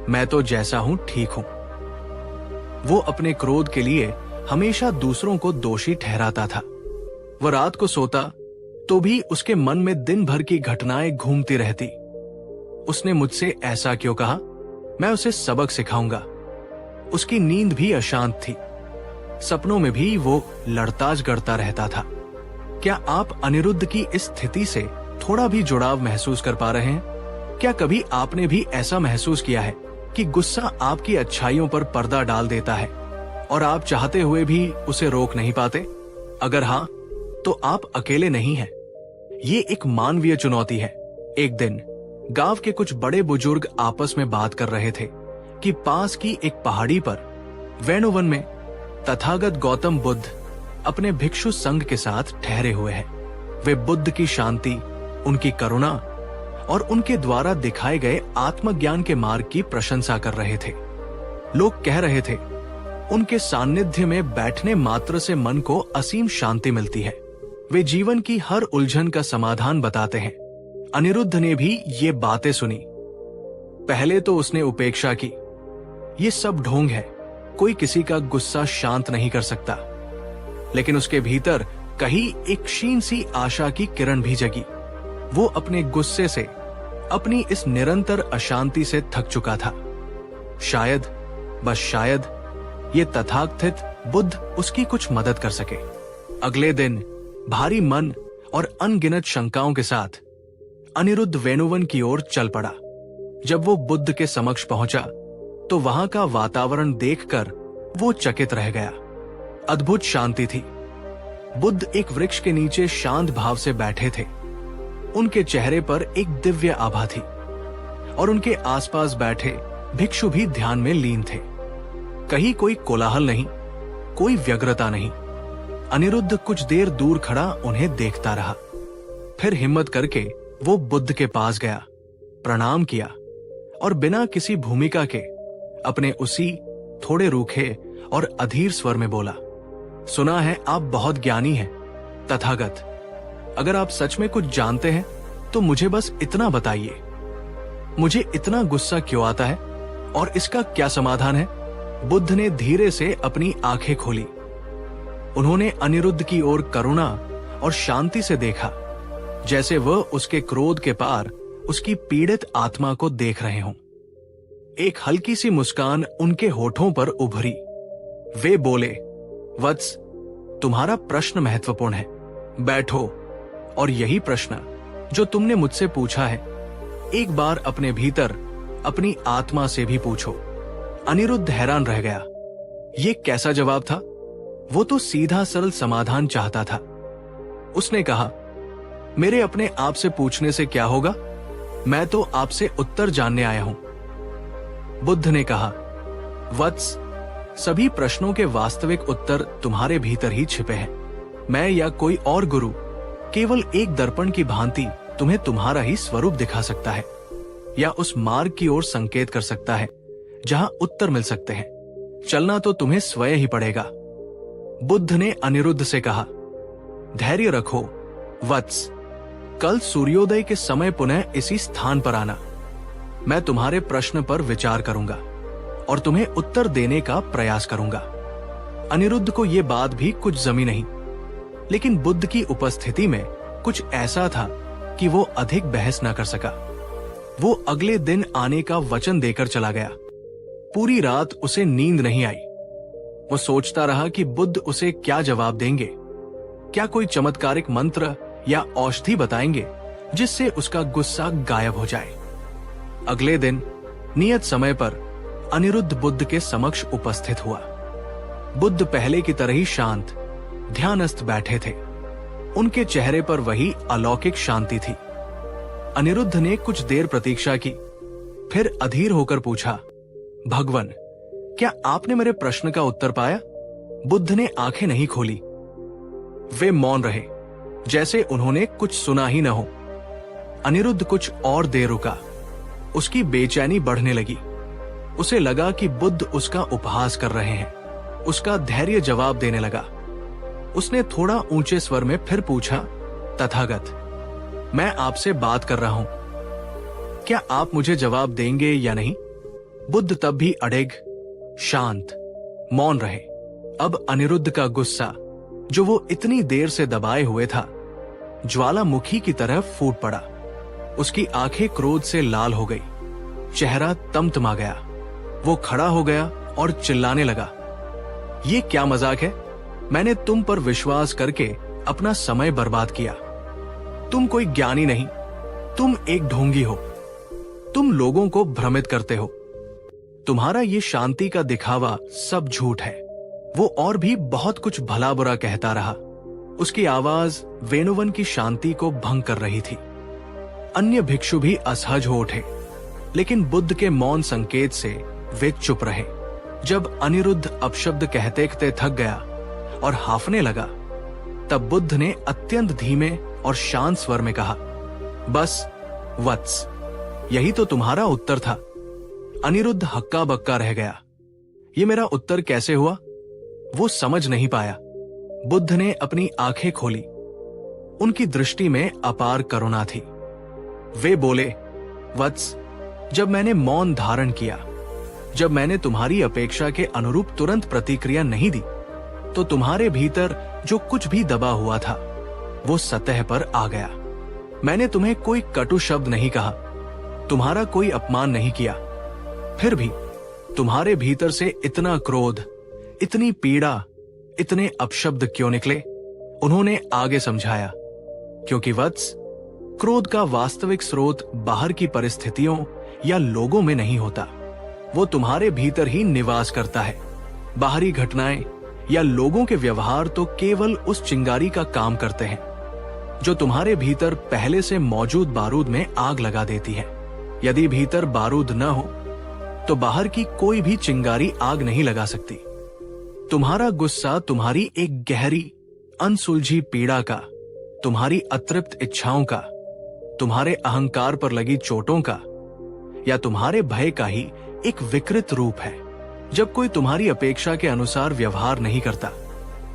मैं तो जैसा हूं ठीक हूं। वो अपने क्रोध के लिए हमेशा दूसरों को दोषी ठहराता था। वह रात को सोता तो भी उसके मन में दिन भर की घटनाएं घूमती रहती। उसने मुझसे ऐसा क्यों कहा, मैं उसे सबक सिखाऊंगा। उसकी नींद भी अशांत थी। सपनों में भी वो लड़ताज करता रहता था। क्या आप अनिरुद्ध की इस स्थिति से थोड़ा भी जुड़ाव महसूस कर पा रहे हैं? क्या कभी आपने भी ऐसा महसूस किया है कि गुस्सा आपकी अच्छाइयों पर पर्दा डाल देता है और आप चाहते हुए भी उसे रोक नहीं पाते? अगर हाँ, तो आप अकेले नहीं हैं। ये एक मानवीय चुनौती है। एक दिन गांव के कुछ बड़े बुजुर्ग आपस में बात कर रहे थे कि पास की एक पहाड़ी पर वेणुवन में तथागत गौतम बुद्ध अपने भिक्षु संघ के साथ ठहरे हुए हैं। वे बुद्ध की शांति, उनकी करुणा और उनके द्वारा दिखाए गए आत्मज्ञान के मार्ग की प्रशंसा कर रहे थे। लोग कह रहे थे, उनके सानिध्य में बैठने मात्र से मन को असीम शांति मिलती है। वे जीवन की हर उलझन का समाधान बताते हैं। अनिरुद्ध ने भी ये बातें सुनी। पहले तो उसने उपेक्षा की। ये सब ढोंग है, कोई किसी का गुस्सा शांत नहीं कर सकता। लेकिन उसके भीतर कहीं एक क्षीण सी आशा की किरण भी जगी। वो अपने गुस्से से, अपनी इस निरंतर अशांति से थक चुका था। शायद, बस शायद, ये तथाकथित बुद्ध उसकी कुछ मदद कर सके। अगले दिन भारी मन और अनगिनत शंकाओं के साथ अनिरुद्ध वेणुवन की ओर चल पड़ा। जब वो बुद्ध के समक्ष पहुंचा तो वहां का वातावरण देखकर वो चकित रह गया। अद्भुत शांति थी। बुद्ध एक वृक्ष के नीचे शांत भाव से बैठे थे। उनके चेहरे पर एक दिव्य आभा थी और उनके आसपास बैठे भिक्षु भी ध्यान में लीन थे। कहीं कोई कोलाहल नहीं, कोई व्यग्रता नहीं। अनिरुद्ध कुछ देर दूर खड़ा उन्हें देखता रहा। फिर हिम्मत करके वो बुद्ध के पास गया, प्रणाम किया और बिना किसी भूमिका के अपने उसी थोड़े रूखे और अधीर स्वर में बोला, सुना है आप बहुत ज्ञानी हैं तथागत। अगर आप सच में कुछ जानते हैं तो मुझे बस इतना बताइए, मुझे इतना गुस्सा क्यों आता है और इसका क्या समाधान है? बुद्ध ने धीरे से अपनी आंखें खोली। उन्होंने अनिरुद्ध की ओर करुणा और शांति से देखा, जैसे वह उसके क्रोध के पार उसकी पीड़ित आत्मा को देख रहे हों। एक हल्की सी मुस्कान उनके होठों पर उभरी। वे बोले, वत्स, तुम्हारा प्रश्न महत्वपूर्ण है, बैठो और यही प्रश्न जो तुमने मुझसे पूछा है, एक बार अपने भीतर अपनी आत्मा से भी पूछो। अनिरुद्ध हैरान रह गया। ये कैसा जवाब था? वो तो सीधा सरल समाधान चाहता था। उसने कहा, मेरे अपने आप से पूछने से क्या होगा? मैं तो आपसे उत्तर जानने आया हूं। बुद्ध ने कहा, वत्स, सभी प्रश्नों के वास्तविक उत्तर तुम्हारे भीतर ही छिपे हैं। मैं या कोई और गुरु केवल एक दर्पण की भांति तुम्हें तुम्हारा ही स्वरूप दिखा सकता है या उस मार्ग की ओर संकेत कर सकता है जहां उत्तर मिल सकते हैं। चलना तो तुम्हें स्वयं ही पड़ेगा। बुद्ध ने अनिरुद्ध से कहा, धैर्य रखो वत्स, कल सूर्योदय के समय पुनः इसी स्थान पर आना। मैं तुम्हारे प्रश्न पर विचार करूंगा और तुम्हें उत्तर देने का प्रयास करूंगा। अनिरुद्ध को यह बात भी कुछ जमी नहीं, लेकिन बुद्ध की उपस्थिति में कुछ ऐसा था कि वो अधिक बहस न कर सका। वो अगले दिन आने का वचन देकर चला गया। पूरी रात उसे नींद नहीं आई। वो सोचता रहा कि बुद्ध उसे क्या जवाब देंगे। क्या कोई चमत्कारिक मंत्र या औषधि बताएंगे जिससे उसका गुस्सा गायब हो जाए। अगले दिन नियत समय पर अनिरुद्ध बुद्ध के समक्ष उपस्थित हुआ। बुद्ध पहले की तरह ही शांत, ध्यानस्थ बैठे थे। उनके चेहरे पर वही अलौकिक शांति थी। अनिरुद्ध ने कुछ देर प्रतीक्षा की, फिर अधीर होकर पूछा, भगवन, क्या आपने मेरे प्रश्न का उत्तर पाया? बुद्ध ने आंखें नहीं खोली। वे मौन रहे। जैसे उन्होंने कुछ सुना ही न हो। अनिरुद्ध कुछ और देर रुका। उसकी बेचैनी बढ़ने लगी। उसे लगा कि बुद्ध उसका उपहास कर रहे हैं। उसका धैर्य जवाब देने लगा। उसने थोड़ा ऊंचे स्वर में फिर पूछा, तथागत, मैं आपसे बात कर रहा हूं, क्या आप मुझे जवाब देंगे या नहीं? बुद्ध तब भी अड़िग, शांत, मौन रहे। अब अनिरुद्ध का गुस्सा, जो वो इतनी देर से दबाए हुए था, ज्वालामुखी की तरह फूट पड़ा। उसकी आंखें क्रोध से लाल हो गई, चेहरा तमतमा गया। वो खड़ा हो गया और चिल्लाने लगा, ये क्या मजाक है? मैंने तुम पर विश्वास करके अपना समय बर्बाद किया। तुम कोई ज्ञानी नहीं, तुम एक ढोंगी हो। तुम लोगों को भ्रमित करते हो। तुम्हारा ये शांति का दिखावा सब झूठ है। वो और भी बहुत कुछ भला बुरा कहता रहा। उसकी आवाज वेणुवन की शांति को भंग कर रही थी। अन्य भिक्षु भी असहज हो उठे, लेकिन बुद्ध के मौन संकेत से वे चुप रहे। जब अनिरुद्ध अपशब्द कहते कहते थक गया और हाफने लगा, तब बुद्ध ने अत्यंत धीमे और शांत स्वर में कहा, बस वत्स, यही तो तुम्हारा उत्तर था। अनिरुद्ध हक्का बक्का रह गया। ये मेरा उत्तर कैसे हुआ? वो समझ नहीं पाया। बुद्ध ने अपनी आंखें खोली। उनकी दृष्टि में अपार करुणा थी। वे बोले, वत्स, जब मैंने मौन धारण किया, जब मैंने तुम्हारी अपेक्षा के अनुरूप तुरंत प्रतिक्रिया नहीं दी, तो तुम्हारे भीतर जो कुछ भी दबा हुआ था, वो सतह पर आ गया। मैंने तुम्हें कोई कटु शब्द नहीं कहा, तुम्हारा कोई अपमान नहीं किया। फिर भी तुम्हारे भीतर से इतना क्रोध, इतनी पीड़ा, इतने अपशब्द क्यों निकले? उन्होंने आगे समझाया, क्योंकि वत्स, क्रोध का वास्तविक स्रोत बाहर की परिस्थितियों या लोगों में नहीं होता। वो तुम्हारे भीतर ही निवास करता है। बाहरी घटनाएं या लोगों के व्यवहार तो केवल उस चिंगारी का काम करते हैं जो तुम्हारे भीतर पहले से मौजूद बारूद में आग लगा देती है। यदि भीतर बारूद न हो तो बाहर की कोई भी चिंगारी आग नहीं लगा सकती। तुम्हारा गुस्सा तुम्हारी एक गहरी अनसुलझी पीड़ा का, तुम्हारी अतृप्त इच्छाओं का, तुम्हारे अहंकार पर लगी चोटों का या तुम्हारे भय का ही एक विकृत रूप है। जब कोई तुम्हारी अपेक्षा के अनुसार व्यवहार नहीं करता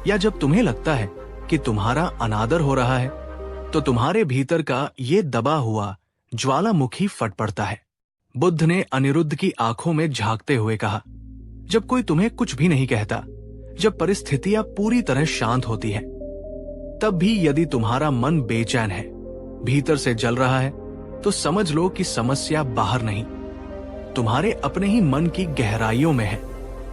या जब तुम्हें लगता है कि तुम्हारा अनादर हो रहा है, तो तुम्हारे भीतर का ये दबा हुआ ज्वालामुखी फट पड़ता है। बुद्ध ने अनिरुद्ध की आंखों में झांकते हुए कहा, जब कोई तुम्हें कुछ भी नहीं कहता, जब परिस्थितियां पूरी तरह शांत होती हैं, तब भी यदि तुम्हारा मन बेचैन है, भीतर से जल रहा है, तो समझ लो कि समस्या बाहर नहीं, तुम्हारे अपने ही मन की गहराइयों में है।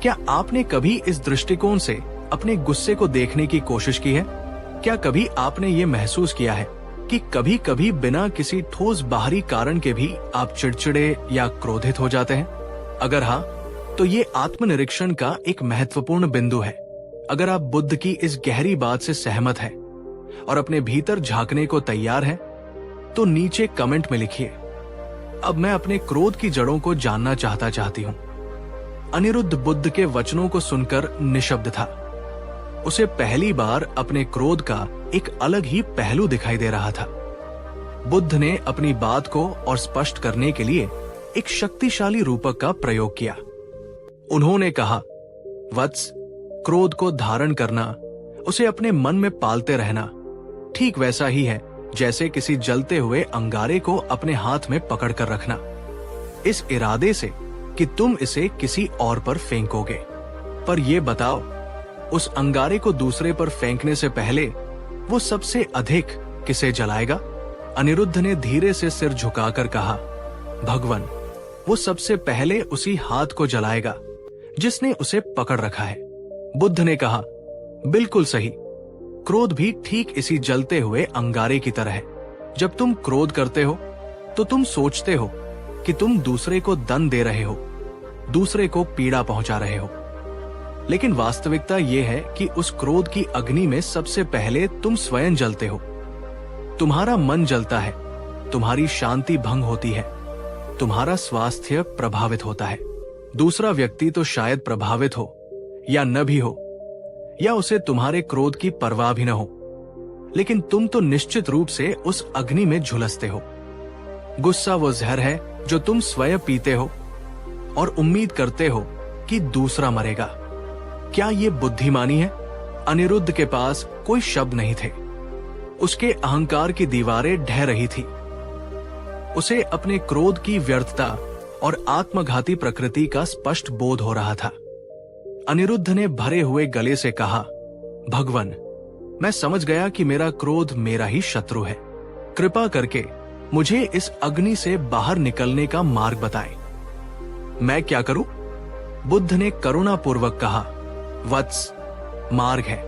क्या आपने कभी इस दृष्टिकोण से अपने गुस्से को देखने की कोशिश की है? क्या कभी आपने ये महसूस किया है कि कभी कभी बिना किसी ठोस बाहरी कारण के भी आप चिड़चिड़े या क्रोधित हो जाते हैं? अगर हाँ, तो ये आत्मनिरीक्षण का एक महत्वपूर्ण बिंदु है। अगर आप बुद्ध की इस गहरी बात से सहमत हैं और अपने भीतर झांकने को तैयार हैं, तो नीचे कमेंट में लिखिए, अब मैं अपने क्रोध की जड़ों को जानना चाहती हूं। अनिरुद्ध बुद्ध के वचनों को सुनकर निशब्द था। उसे पहली बार अपने क्रोध का एक अलग ही पहलू दिखाई दे रहा था। बुद्ध ने अपनी बात को और स्पष्ट करने के लिए एक शक्तिशाली रूपक का प्रयोग किया। उन्होंने कहा, वत्स, क्रोध को धारण करना, उसे अपने मन में पालते रहना, ठीक वैसा ही है जैसे किसी जलते हुए अंगारे को अपने हाथ में पकड़कर रखना, इस इरादे से कि तुम इसे किसी और पर फेंकोगे। पर यह बताओ, उस अंगारे को दूसरे पर फेंकने से पहले वो सबसे अधिक किसे जलाएगा? अनिरुद्ध ने धीरे से सिर झुकाकर कहा, भगवान, वो सबसे पहले उसी हाथ को जलाएगा जिसने उसे पकड़ रखा है। बुद्ध ने कहा, बिल्कुल सही। क्रोध भी ठीक इसी जलते हुए अंगारे की तरह है। जब तुम क्रोध करते हो तो तुम सोचते हो कि तुम दूसरे को दंड दे रहे हो, दूसरे को पीड़ा पहुंचा रहे हो, लेकिन वास्तविकता यह है कि उस क्रोध की अग्नि में सबसे पहले तुम स्वयं जलते हो। तुम्हारा मन जलता है, तुम्हारी शांति भंग होती है, तुम्हारा स्वास्थ्य प्रभावित होता है। दूसरा व्यक्ति तो शायद प्रभावित हो या न भी हो, या उसे तुम्हारे क्रोध की परवाह भी न हो, लेकिन तुम तो निश्चित रूप से उस अग्नि में झुलसते हो। गुस्सा वो जहर है जो तुम स्वयं पीते हो और उम्मीद करते हो कि दूसरा मरेगा। क्या ये बुद्धिमानी है? अनिरुद्ध के पास कोई शब्द नहीं थे। उसके अहंकार की दीवारें ढह रही थी। उसे अपने क्रोध की व्यर्थता और आत्मघाती प्रकृति का स्पष्ट बोध हो रहा था। अनिरुद्ध ने भरे हुए गले से कहा, भगवान, मैं समझ गया कि मेरा क्रोध मेरा ही शत्रु है। कृपा करके मुझे इस अग्नि से बाहर निकलने का मार्ग बताएं। मैं क्या करूं? बुद्ध ने करुणापूर्वक कहा, वत्स, मार्ग है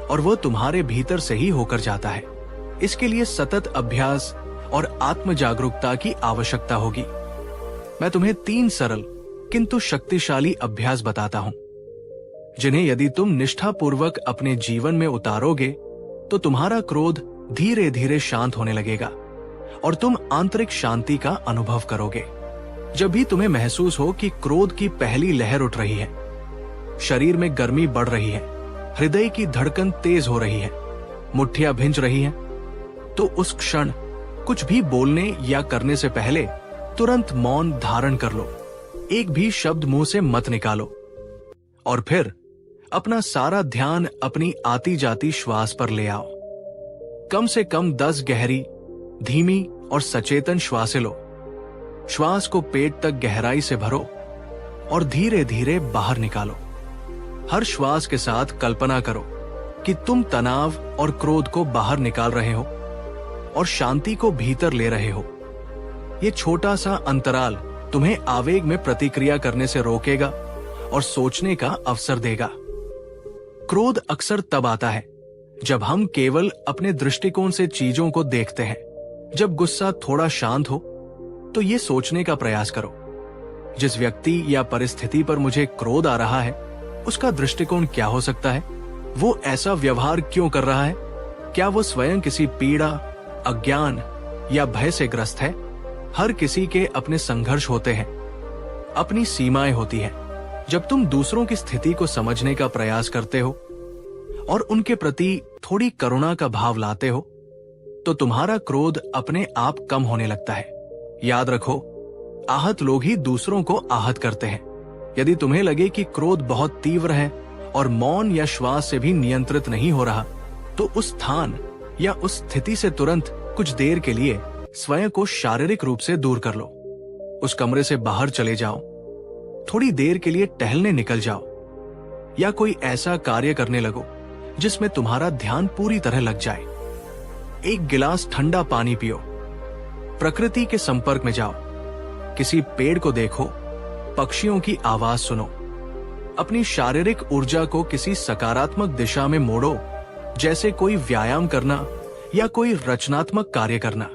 और वो तुम्हारे भीतर से ही होकर जाता है। इसके लिए सतत अभ्यास और आत्म जागरूकता की आवश्यकता होगी। मैं तुम्हें 3 सरल किंतु शक्तिशाली अभ्यास बताता हूं, जिन्हें यदि तुम निष्ठापूर्वक अपने जीवन में उतारोगे तो तुम्हारा क्रोध धीरे धीरे शांत होने लगेगा और तुम आंतरिक शांति का अनुभव करोगे। जब भी तुम्हें महसूस हो कि क्रोध की पहली लहर उठ रही है, शरीर में गर्मी बढ़ रही है, हृदय की धड़कन तेज हो रही है, मुट्ठियां भिंच रही हैं, तो उस क्षण कुछ भी बोलने या करने से पहले तुरंत मौन धारण कर लो। एक भी शब्द मुंह से मत निकालो और फिर अपना सारा ध्यान अपनी आती जाती श्वास पर ले आओ। कम से कम 10 गहरी, धीमी और सचेतन श्वासें लो। श्वास को पेट तक गहराई से भरो और धीरे धीरे बाहर निकालो। हर श्वास के साथ कल्पना करो कि तुम तनाव और क्रोध को बाहर निकाल रहे हो और शांति को भीतर ले रहे हो। ये छोटा सा अंतराल तुम्हें आवेग में प्रतिक्रिया करने से रोकेगा और सोचने का अवसर देगा। क्रोध अक्सर तब आता है जब हम केवल अपने दृष्टिकोण से चीजों को देखते हैं। जब गुस्सा थोड़ा शांत हो तो ये सोचने का प्रयास करो, जिस व्यक्ति या परिस्थिति पर मुझे क्रोध आ रहा है उसका दृष्टिकोण क्या हो सकता है? वो ऐसा व्यवहार क्यों कर रहा है? क्या वो स्वयं किसी पीड़ा, अज्ञान या भय से ग्रस्त है? हर किसी के अपने संघर्ष होते हैं, अपनी सीमाएं होती हैं। जब तुम दूसरों की स्थिति को समझने का प्रयास करते हो और उनके प्रति थोड़ी करुणा का भाव लाते हो तो तुम्हारा क्रोध अपने आप कम होने लगता है। याद रखो, आहत लोग ही दूसरों को आहत करते हैं। यदि तुम्हें लगे कि क्रोध बहुत तीव्र है और मौन या श्वास से भी नियंत्रित नहीं हो रहा, तो उस स्थान या उस स्थिति से तुरंत कुछ देर के लिए स्वयं को शारीरिक रूप से दूर कर लो। उस कमरे से बाहर चले जाओ, थोड़ी देर के लिए टहलने निकल जाओ या कोई ऐसा कार्य करने लगो जिसमें तुम्हारा ध्यान पूरी तरह लग जाए। एक गिलास ठंडा पानी पियो, प्रकृति के संपर्क में जाओ, किसी पेड़ को देखो, पक्षियों की आवाज सुनो। अपनी शारीरिक ऊर्जा को किसी सकारात्मक दिशा में मोड़ो, जैसे कोई व्यायाम करना या कोई रचनात्मक कार्य करना।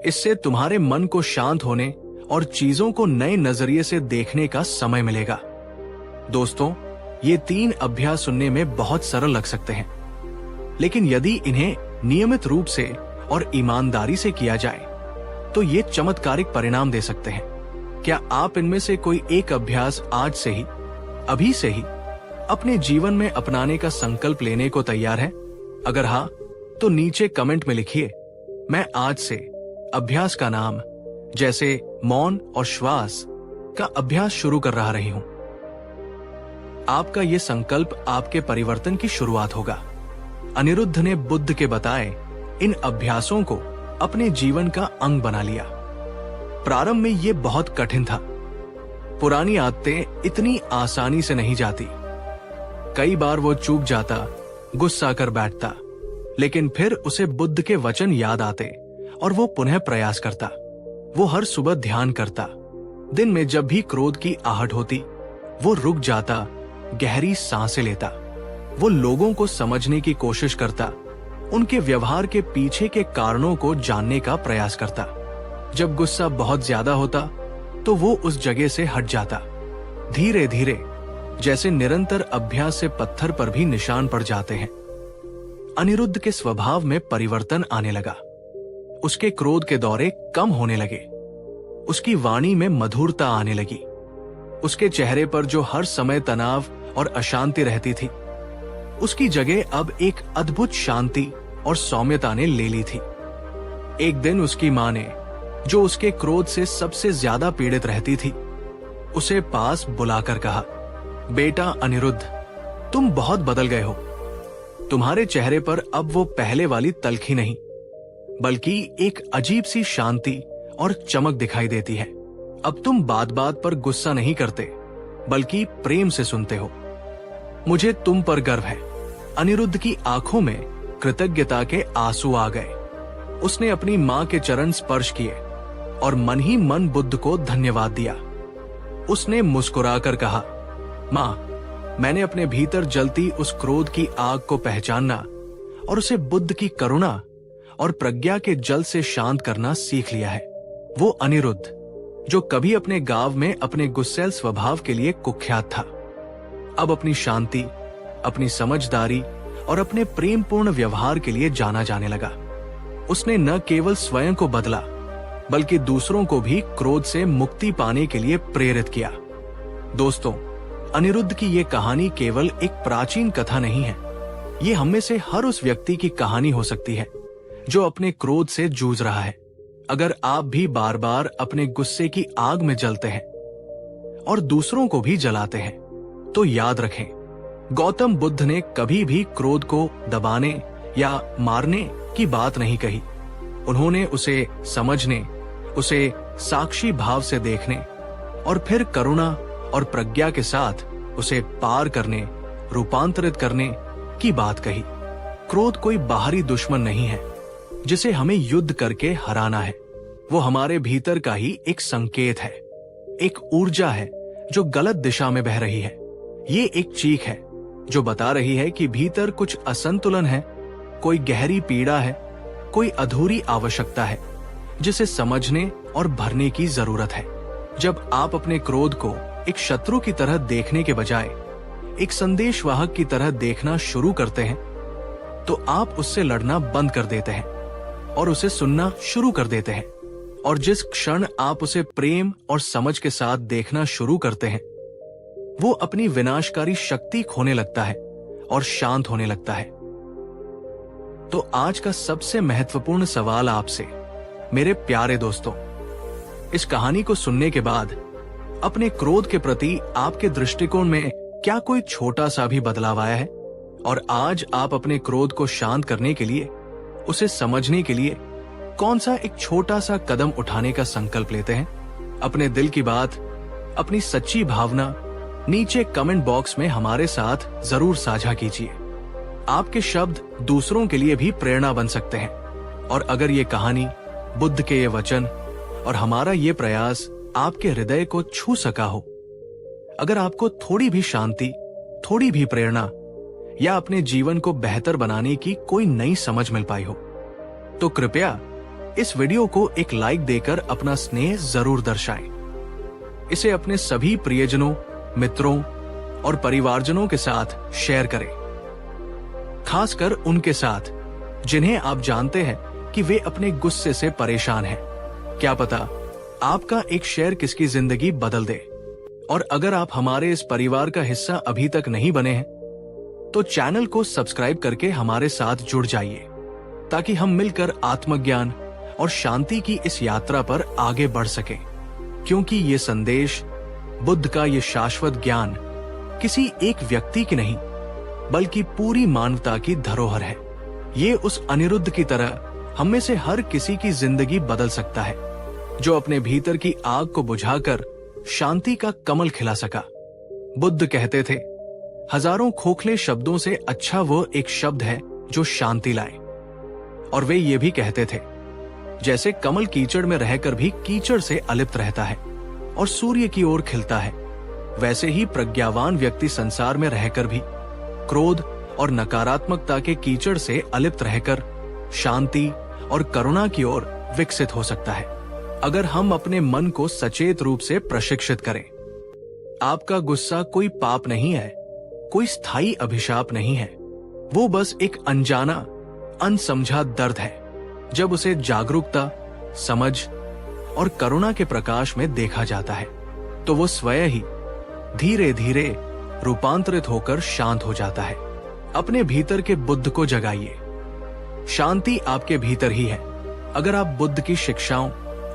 इससे तुम्हारे मन को शांत होने और चीजों को नए नजरिए से देखने का समय मिलेगा। दोस्तों, ये 3 अभ्यास सुनने में बहुत सरल लग सकते हैं, लेकिन यदि इन्हें नियमित रूप से और ईमानदारी से किया जाए तो ये चमत्कारिक परिणाम दे सकते हैं। क्या आप इनमें से कोई एक अभ्यास आज से ही, अभी से ही अपने जीवन में अपनाने का संकल्प लेने को तैयार हैं? अगर हाँ, तो नीचे कमेंट में लिखिए, मैं आज से अभ्यास का नाम, जैसे मौन और श्वास का अभ्यास शुरू कर रही हूं। आपका यह संकल्प आपके परिवर्तन की शुरुआत होगा। अनिरुद्ध ने बुद्ध के बताए इन अभ्यासों को अपने जीवन का अंग बना लिया। प्रारंभ में ये बहुत कठिन था। पुरानी आदतें इतनी आसानी से नहीं जाती। कई बार वो चूक जाता, गुस्सा कर बैठता, लेकिन फिर उसे बुद्ध के वचन याद आते और वो पुनः प्रयास करता। वो हर सुबह ध्यान करता। दिन में जब भी क्रोध की आहट होती, वो रुक जाता, गहरी सांसें लेता। वो लोगों को समझने की कोशिश करता, उनके व्यवहार के पीछे के कारणों को जानने का प्रयास करता। जब गुस्सा बहुत ज्यादा होता तो वो उस जगह से हट जाता। धीरे धीरे, जैसे निरंतर अभ्यास से पत्थर पर भी निशान पड़ जाते हैं, अनिरुद्ध के स्वभाव में परिवर्तन आने लगा। उसके क्रोध के दौरे कम होने लगे। उसकी वाणी में मधुरता आने लगी। उसके चेहरे पर जो हर समय तनाव और अशांति रहती थी, उसकी जगह अब एक अद्भुत शांति और सौम्यता ने ले ली थी। एक दिन उसकी मां ने, जो उसके क्रोध से सबसे ज्यादा पीड़ित रहती थी, उसे पास बुलाकर कहा, बेटा अनिरुद्ध, तुम बहुत बदल गए हो। तुम्हारे चेहरे पर अब वो पहले वाली तल्खी नहीं, बल्कि एक अजीब सी शांति और चमक दिखाई देती है। अब तुम बात बात पर गुस्सा नहीं करते, बल्कि प्रेम से सुनते हो। मुझे तुम पर गर्व है। अनिरुद्ध की आंखों में कृतज्ञता के आंसू आ गए। उसने अपनी मां के चरण स्पर्श किए और मन ही मन बुद्ध को धन्यवाद दिया। उसने मुस्कुराकर कहा, मां, मैंने अपने भीतर जलती उस क्रोध की आग को पहचानना और उसे बुद्ध की करुणा और प्रज्ञा के जल से शांत करना सीख लिया है। वो अनिरुद्ध, जो कभी अपने गांव में अपने गुस्सैल स्वभाव के लिए कुख्यात था, अब अपनी शांति, अपनी समझदारी और अपने प्रेमपूर्ण व्यवहार के लिए जाना जाने लगा। उसने न केवल स्वयं को बदला, बल्कि दूसरों को भी क्रोध से मुक्ति पाने के लिए प्रेरित किया। दोस्तों, अनिरुद्ध की ये कहानी केवल एक प्राचीन कथा नहीं है। ये हम में से हर उस व्यक्ति की कहानी हो सकती है जो अपने क्रोध से जूझ रहा है। अगर आप भी बार बार अपने गुस्से की आग में जलते हैं और दूसरों को भी जलाते हैं, तो याद रखें, गौतम बुद्ध ने कभी भी क्रोध को दबाने या मारने की बात नहीं कही। उन्होंने उसे समझने, उसे साक्षी भाव से देखने और फिर करुणा और प्रज्ञा के साथ उसे पार करने, रूपांतरित करने की बात कही। क्रोध कोई बाहरी दुश्मन नहीं है जिसे हमें युद्ध करके हराना है। वो हमारे भीतर का ही एक संकेत है, एक ऊर्जा है जो गलत दिशा में बह रही है। ये एक चीख है जो बता रही है कि भीतर कुछ असंतुलन है, कोई गहरी पीड़ा है, कोई अधूरी आवश्यकता है जिसे समझने और भरने की जरूरत है। जब आप अपने क्रोध को एक शत्रु की तरह देखने के बजाय एक संदेशवाहक की तरह देखना शुरू करते हैं, तो आप उससे लड़ना बंद कर देते हैं और उसे सुनना शुरू कर देते हैं। और जिस क्षण आप उसे प्रेम और समझ के साथ देखना शुरू करते हैं, वो अपनी विनाशकारी शक्ति खोने लगता है और शांत होने लगता है। तो आज का सबसे महत्वपूर्ण सवाल आपसे, मेरे प्यारे दोस्तों, इस कहानी को सुनने के बाद अपने क्रोध के प्रति आपके दृष्टिकोण में क्या कोई छोटा सा भी बदलाव आया है? और आज आप अपने क्रोध को शांत करने के लिए, उसे समझने के लिए कौन सा एक छोटा सा कदम उठाने का संकल्प लेते हैं? अपने दिल की बात, अपनी सच्ची भावना नीचे कमेंट बॉक्स में हमारे साथ जरूर साझा कीजिए। आपके शब्द दूसरों के लिए भी प्रेरणा बन सकते हैं। और अगर ये कहानी, बुद्ध के ये वचन और हमारा ये प्रयास आपके हृदय को छू सका हो, अगर आपको थोड़ी भी शांति, थोड़ी भी प्रेरणा या अपने जीवन को बेहतर बनाने की कोई नई समझ मिल पाई हो, तो कृपया इस वीडियो को एक लाइक देकर अपना स्नेह जरूर दर्शाएं। इसे अपने सभी प्रियजनों, मित्रों और परिवारजनों के साथ शेयर करें, खासकर उनके साथ जिन्हें आप जानते हैं कि वे अपने गुस्से से परेशान हैं। क्या पता आपका एक शेयर किसकी जिंदगी बदल दे। और अगर आप हमारे इस परिवार का हिस्सा अभी तक नहीं बने हैं, तो चैनल को सब्सक्राइब करके हमारे साथ जुड़ जाइए, ताकि हम मिलकर आत्मज्ञान और शांति की इस यात्रा पर आगे बढ़ सकें। क्योंकि ये संदेश, बुद्ध का ये शाश्वत ज्ञान किसी एक व्यक्ति की नहीं, बल्कि पूरी मानवता की धरोहर है। ये उस अनिरुद्ध की तरह हम में से हर किसी की जिंदगी बदल सकता है, जो अपने भीतर की आग को बुझाकर शांति का कमल खिला सका। बुद्ध कहते थे, हजारों खोखले शब्दों से अच्छा वो एक शब्द है जो शांति लाए। और वे ये भी कहते थे, जैसे कमल कीचड़ में रहकर भी कीचड़ से अलिप्त रहता है और सूर्य की ओर खिलता है, वैसे ही प्रज्ञावान व्यक्ति संसार में रहकर भी क्रोध और नकारात्मकता के कीचड़ से अलिप्त रहकर शांति और करुणा की ओर विकसित हो सकता है, अगर हम अपने मन को सचेत रूप से प्रशिक्षित करें। आपका गुस्सा कोई पाप नहीं है, कोई स्थायी अभिशाप नहीं है। वो बस एक अनजाना, अनसमझा दर्द है। जब उसे जागरूकता, समझ और करुणा के प्रकाश में देखा जाता है, तो वो स्वयं ही धीरे धीरे रूपांतरित होकर शांत हो जाता है। अपने भीतर के बुद्ध को जगाइए, शांति आपके भीतर ही है। अगर आप बुद्ध की शिक्षाओं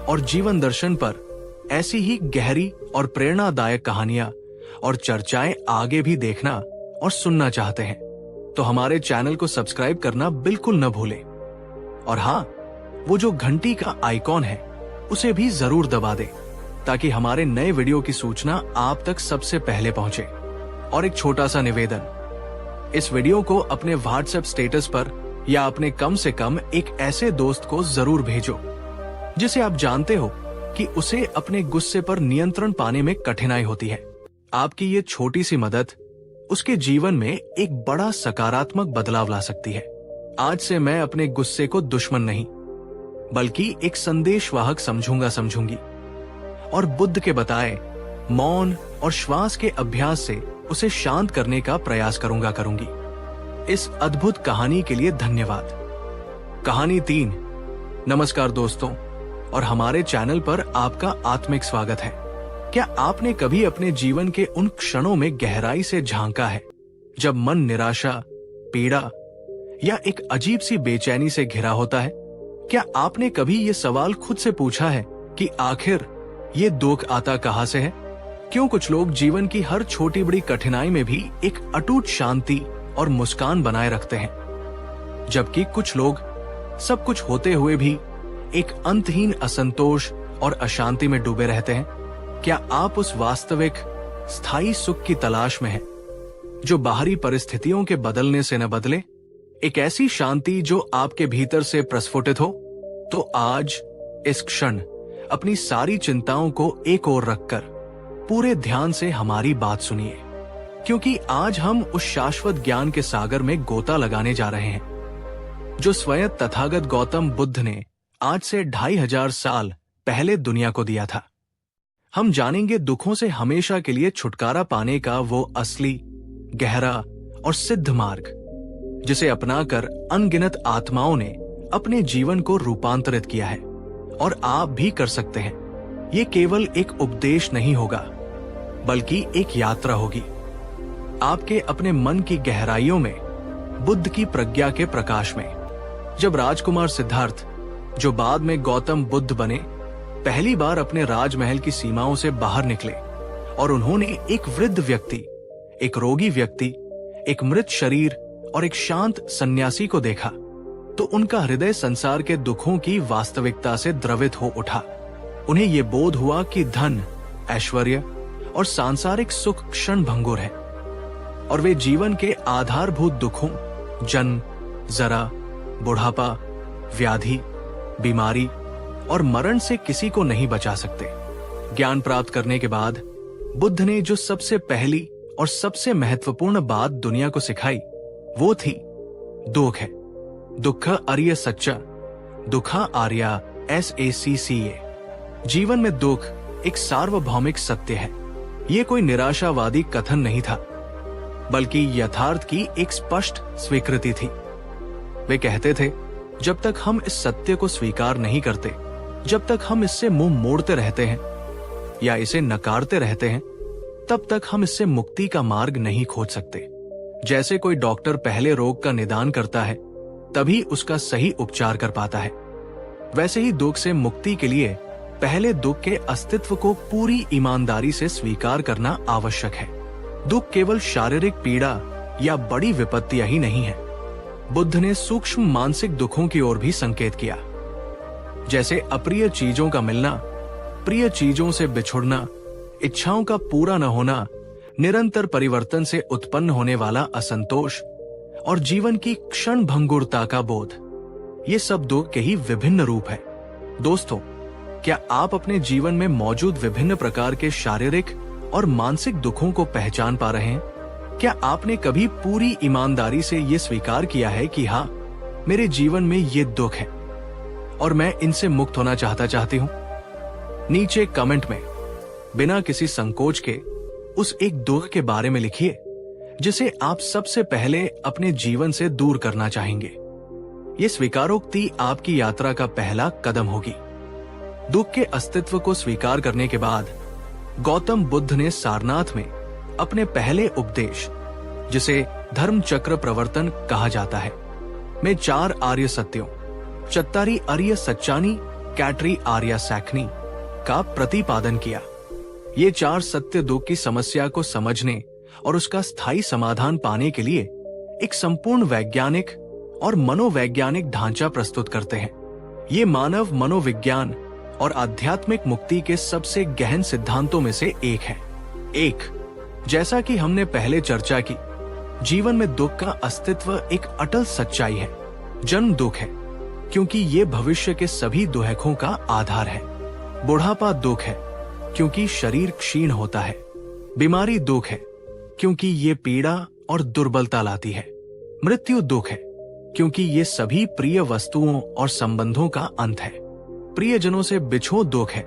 और जीवन दर्शन पर ऐसी ही गहरी और प्रेरणादायक कहानियां और चर्चाएं आगे भी देखना और सुनना चाहते हैं तो हमारे चैनल को सब्सक्राइब करना बिल्कुल न भूलें। और हाँ, वो जो घंटी का आइकॉन है उसे भी जरूर दबा दें ताकि हमारे नए वीडियो की सूचना आप तक सबसे पहले पहुंचे। और एक छोटा सा निवेदन, इस वीडियो को अपने व्हाट्सएप स्टेटस पर या अपने कम से कम एक ऐसे दोस्त को जरूर भेजो जिसे आप जानते हो कि उसे अपने गुस्से पर नियंत्रण पाने में कठिनाई होती है। आपकी ये छोटी सी मदद उसके जीवन में एक बड़ा सकारात्मक बदलाव ला सकती है। आज से मैं अपने गुस्से को दुश्मन नहीं बल्कि एक संदेशवाहक समझूंगी और बुद्ध के बताए मौन और श्वास के अभ्यास से उसे शांत करने का प्रयास करूंगी। इस अद्भुत कहानी के लिए धन्यवाद। कहानी 3। नमस्कार दोस्तों, और हमारे चैनल पर आपका आत्मिक स्वागत है। क्या आपने कभी अपने जीवन के उन क्षणों में गहराई से झांका है जब मन निराशा, पीड़ा या एक अजीब सी बेचैनी से घिरा होता है? क्या आपने कभी ये सवाल खुद से पूछा है कि आखिर ये दुख आता कहां से है? क्यों कुछ लोग जीवन की हर छोटी बड़ी कठिनाई में भी एक अटूट शांति और मुस्कान बनाए रखते हैं, जबकि कुछ लोग सब कुछ होते हुए भी एक अंतहीन असंतोष और अशांति में डूबे रहते हैं? क्या आप उस वास्तविक स्थायी सुख की तलाश में हैं, जो बाहरी परिस्थितियों के बदलने से न बदले, एक ऐसी शांति जो आपके भीतर से प्रस्फुटित हो? तो आज इस क्षण अपनी सारी चिंताओं को एक ओर रखकर पूरे ध्यान से हमारी बात सुनिए, क्योंकि आज हम उस शाश्वत ज्ञान के सागर में गोता लगाने जा रहे हैं जो स्वयं तथागत गौतम बुद्ध ने आज से 2500 साल पहले दुनिया को दिया था। हम जानेंगे दुखों से हमेशा के लिए छुटकारा पाने का वो असली, गहरा और सिद्ध मार्ग जिसे अपनाकर अनगिनत आत्माओं ने अपने जीवन को रूपांतरित किया है, और आप भी कर सकते हैं। ये केवल एक उपदेश नहीं होगा बल्कि एक यात्रा होगी आपके अपने मन की गहराइयों में, बुद्ध की प्रज्ञा के प्रकाश में। जब राजकुमार सिद्धार्थ, जो बाद में गौतम बुद्ध बने, पहली बार अपने राजमहल की सीमाओं से बाहर निकले और उन्होंने एक वृद्ध व्यक्ति, एक रोगी व्यक्ति, एक मृत शरीर और एक शांत सन्यासी को देखा, तो उनका हृदय संसार के दुखों की वास्तविकता से द्रवित हो उठा। उन्हें ये बोध हुआ कि धन, ऐश्वर्य और सांसारिक सुख क्षण भंगुर है और वे जीवन के आधारभूत दुखों, जन्म, जरा, बुढ़ापा, व्याधि, बीमारी और मरण से किसी को नहीं बचा सकते। ज्ञान प्राप्त करने के बाद बुद्ध ने जो सबसे पहली और सबसे महत्वपूर्ण बात दुनिया को सिखाई वो थी दुख है। दुख आर्य सच्चा, दुखा आर्या SACCA। जीवन में दुख एक सार्वभौमिक सत्य है। ये कोई निराशावादी कथन नहीं था बल्कि यथार्थ की एक स्पष्ट स्वीकृति थी। वे कहते थे, जब तक हम इस सत्य को स्वीकार नहीं करते, जब तक हम इससे मुंह मोड़ते रहते हैं या इसे नकारते रहते हैं, तब तक हम इससे मुक्ति का मार्ग नहीं खोज सकते। जैसे कोई डॉक्टर पहले रोग का निदान करता है तभी उसका सही उपचार कर पाता है, वैसे ही दुख से मुक्ति के लिए पहले दुख के अस्तित्व को पूरी ईमानदारी से स्वीकार करना आवश्यक है। दुख केवल शारीरिक पीड़ा या बड़ी विपत्तियां ही नहीं है। बुद्ध ने सूक्ष्म मानसिक दुखों की ओर भी संकेत किया, जैसे अप्रिय चीजों का मिलना, प्रिय चीजों से बिछुड़ना, इच्छाओं का पूरा न होना, निरंतर परिवर्तन से उत्पन्न होने वाला असंतोष और जीवन की क्षण भंगुरता का बोध। ये सब दुख के ही विभिन्न रूप है। दोस्तों, क्या आप अपने जीवन में मौजूद विभिन्न प्रकार के शारीरिक और मानसिक दुखों को पहचान पा रहे हैं? क्या आपने कभी पूरी ईमानदारी से ये स्वीकार किया है कि हाँ, मेरे जीवन में ये दुख है और मैं इनसे मुक्त होना चाहती हूँ? नीचे कमेंट में बिना किसी संकोच के उस एक दुख के बारे में लिखिए जिसे आप सबसे पहले अपने जीवन से दूर करना चाहेंगे। ये स्वीकारोक्ति आपकी यात्रा का पहला कदम होगी। दुख के अस्तित्व को स्वीकार करने के बाद गौतम बुद्ध ने सारनाथ में अपने पहले उपदेश, जिसे धर्म चक्र प्रवर्तन कहा जाता है, में 4 आर्य सत्यों, चत्तारी आर्य सच्चानी, कैटरी आर्य सैखनी का प्रतिपादन किया। ये 4 सत्य दुख की समस्या को समझने और उसका स्थायी समाधान पाने के लिए एक संपूर्ण वैज्ञानिक और मनोवैज्ञानिक ढांचा प्रस्तुत करते हैं। ये मानव मनोविज्ञान और आध्यात्मिक मुक्ति के सबसे गहन सिद्धांतों में से एक है। एक, जैसा कि हमने पहले चर्चा की, जीवन में दुख का अस्तित्व एक अटल सच्चाई है। जन्म दुख है क्योंकि ये भविष्य के सभी दुखों का आधार है। बुढ़ापा दुख है क्योंकि शरीर क्षीण होता है। बीमारी दुख है क्योंकि ये पीड़ा और दुर्बलता लाती है। मृत्यु दुख है क्योंकि ये सभी प्रिय वस्तुओं और संबंधों का अंत है। प्रियजनों से बिछो दुख है।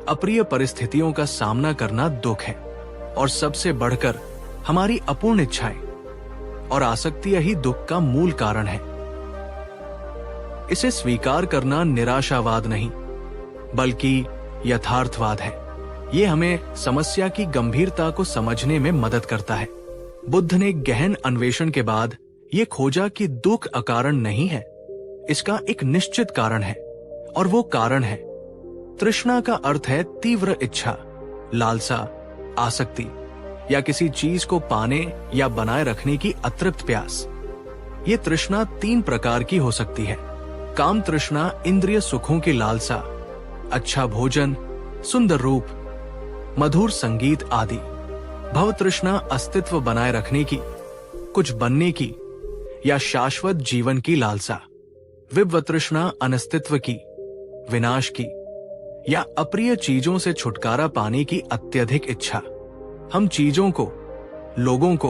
अप्रिय परिस्थितियों का सामना करना दुख है। और सबसे बढ़कर हमारी अपूर्ण इच्छाएं और आसक्तियां ही दुख का मूल कारण है। इसे स्वीकार करना निराशावाद नहीं, बल्कि यथार्थवाद है। ये हमें समस्या की गंभीरता को समझने में मदद करता है। बुद्ध ने गहन अन्वेषण के बाद ये खोजा कि दुख अकारण नहीं है, इसका एक निश्चित कारण है, और वो कारण है तृष्णा। का अर्थ है तीव्र इच्छा, लालसा, आसक्ति या किसी चीज को पाने या बनाए रखने की अतृप्त प्यास। ये तृष्णा 3 प्रकार की हो सकती है। काम तृष्णा इंद्रिय सुखों की लालसा, अच्छा भोजन, सुंदर रूप, मधुर संगीत आदि। भव तृष्णा अस्तित्व बनाए रखने की, कुछ बनने की या शाश्वत जीवन की लालसा। विभव तृष्णा अनस्तित्व की, विनाश की या अप्रिय चीजों से छुटकारा पाने की अत्यधिक इच्छा। हम चीजों को, लोगों को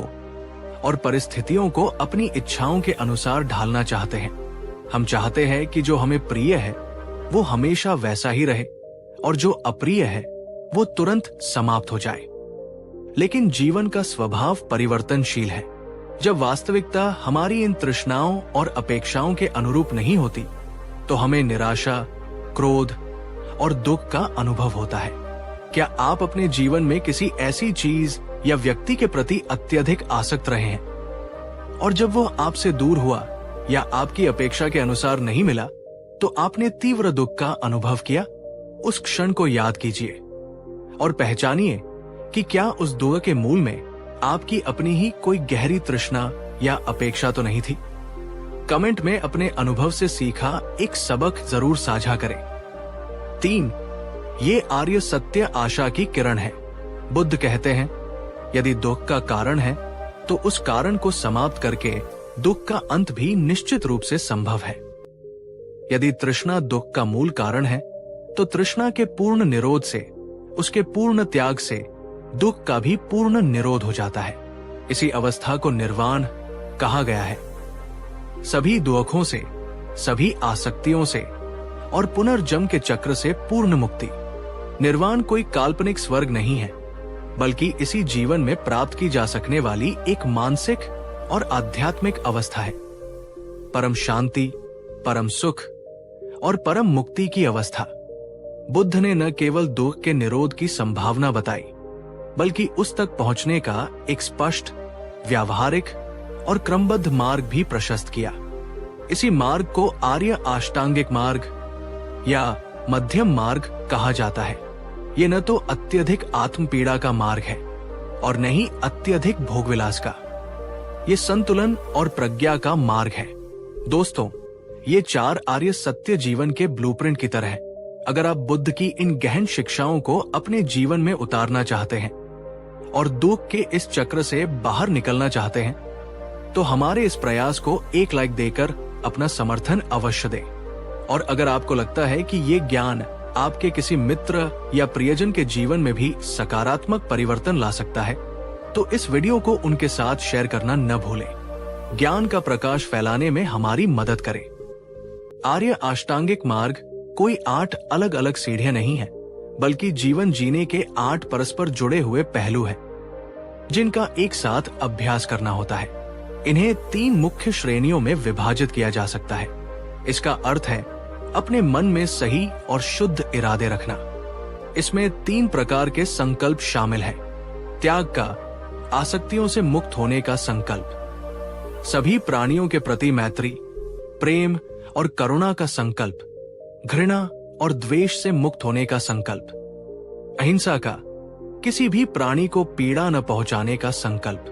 और परिस्थितियों को अपनी इच्छाओं के अनुसार ढालना चाहते हैं। हम चाहते हैं कि जो हमें प्रिय है वो हमेशा वैसा ही रहे और जो अप्रिय है वो तुरंत समाप्त हो जाए। लेकिन जीवन का स्वभाव परिवर्तनशील है। जब वास्तविकता हमारी इन तृष्णाओं और अपेक्षाओं के अनुरूप नहीं होती तो हमें निराशा, क्रोध और दुख का अनुभव होता है। क्या आप अपने जीवन में किसी ऐसी चीज या व्यक्ति के प्रति अत्यधिक आसक्त रहे हैं और जब वो आपसे दूर हुआ या आपकी अपेक्षा के अनुसार नहीं मिला तो आपने तीव्र दुख का अनुभव किया? उस क्षण को याद कीजिए और पहचानिए कि क्या उस दुख के मूल में आपकी अपनी ही कोई गहरी तृष्णा या अपेक्षा तो नहीं थी। कमेंट में अपने अनुभव से सीखा एक सबक जरूर साझा करें। 3, ये आर्य सत्य आशा की किरण है। बुद्ध कहते हैं, यदि दुख का कारण है तो उस कारण को समाप्त करके दुख का अंत भी निश्चित रूप से संभव है। यदि तृष्णा दुख का मूल कारण है तो तृष्णा के पूर्ण निरोध से, उसके पूर्ण त्याग से दुख का भी पूर्ण निरोध हो जाता है। इसी अवस्था को निर्वाण कहा गया है। सभी दुखों से, सभी आसक्तियों से और पुनर्जन्म के चक्र से पूर्ण मुक्ति। निर्वाण कोई काल्पनिक स्वर्ग नहीं है, बल्कि इसी जीवन में प्राप्त की जा सकने वाली एक मानसिक और आध्यात्मिक अवस्था है। परम शांति, परम सुख और परम मुक्ति की अवस्था। बुद्ध ने न केवल दुख के निरोध की संभावना बताई, बल्कि उस तक पहुंचने का एक स्पष्ट, व्यावहारिक और क्रमबद्ध मार्ग भी प्रशस्त किया। इसी मार्ग को आर्य अष्टांगिक मार्ग या मध्यम मार्ग कहा जाता है। ये न तो अत्यधिक आत्मपीड़ा का मार्ग है और न ही अत्यधिक भोगविलास का। ये संतुलन और प्रज्ञा का मार्ग है। दोस्तों, ये 4 आर्य सत्य जीवन के ब्लूप्रिंट की तरह है। अगर आप बुद्ध की इन गहन शिक्षाओं को अपने जीवन में उतारना चाहते हैं और दुख के इस चक्र से बाहर निकलना चाहते हैं, तो हमारे इस प्रयास को एक लाइक देकर अपना समर्थन अवश्य दें। और अगर आपको लगता है कि ये ज्ञान आपके किसी मित्र या प्रियजन के जीवन में भी सकारात्मक परिवर्तन ला सकता है, तो इस वीडियो को उनके साथ शेयर करना न भूलें। ज्ञान का प्रकाश फैलाने में हमारी मदद करें। आर्य अष्टांगिक मार्ग कोई 8 अलग अलग सीढ़ियां नहीं है, बल्कि जीवन जीने के 8 परस्पर जुड़े हुए पहलू हैं, जिनका एक साथ अभ्यास करना होता है। इन्हें 3 मुख्य श्रेणियों में विभाजित किया जा सकता है। इसका अर्थ है अपने मन में सही और शुद्ध इरादे रखना। इसमें 3 प्रकार के संकल्प शामिल हैं। त्याग का, आसक्तियों से मुक्त होने का संकल्प, सभी प्राणियों के प्रति मैत्री, प्रेम और करुणा का संकल्प, घृणा और द्वेष से मुक्त होने का संकल्प, अहिंसा का, किसी भी प्राणी को पीड़ा न पहुंचाने का संकल्प।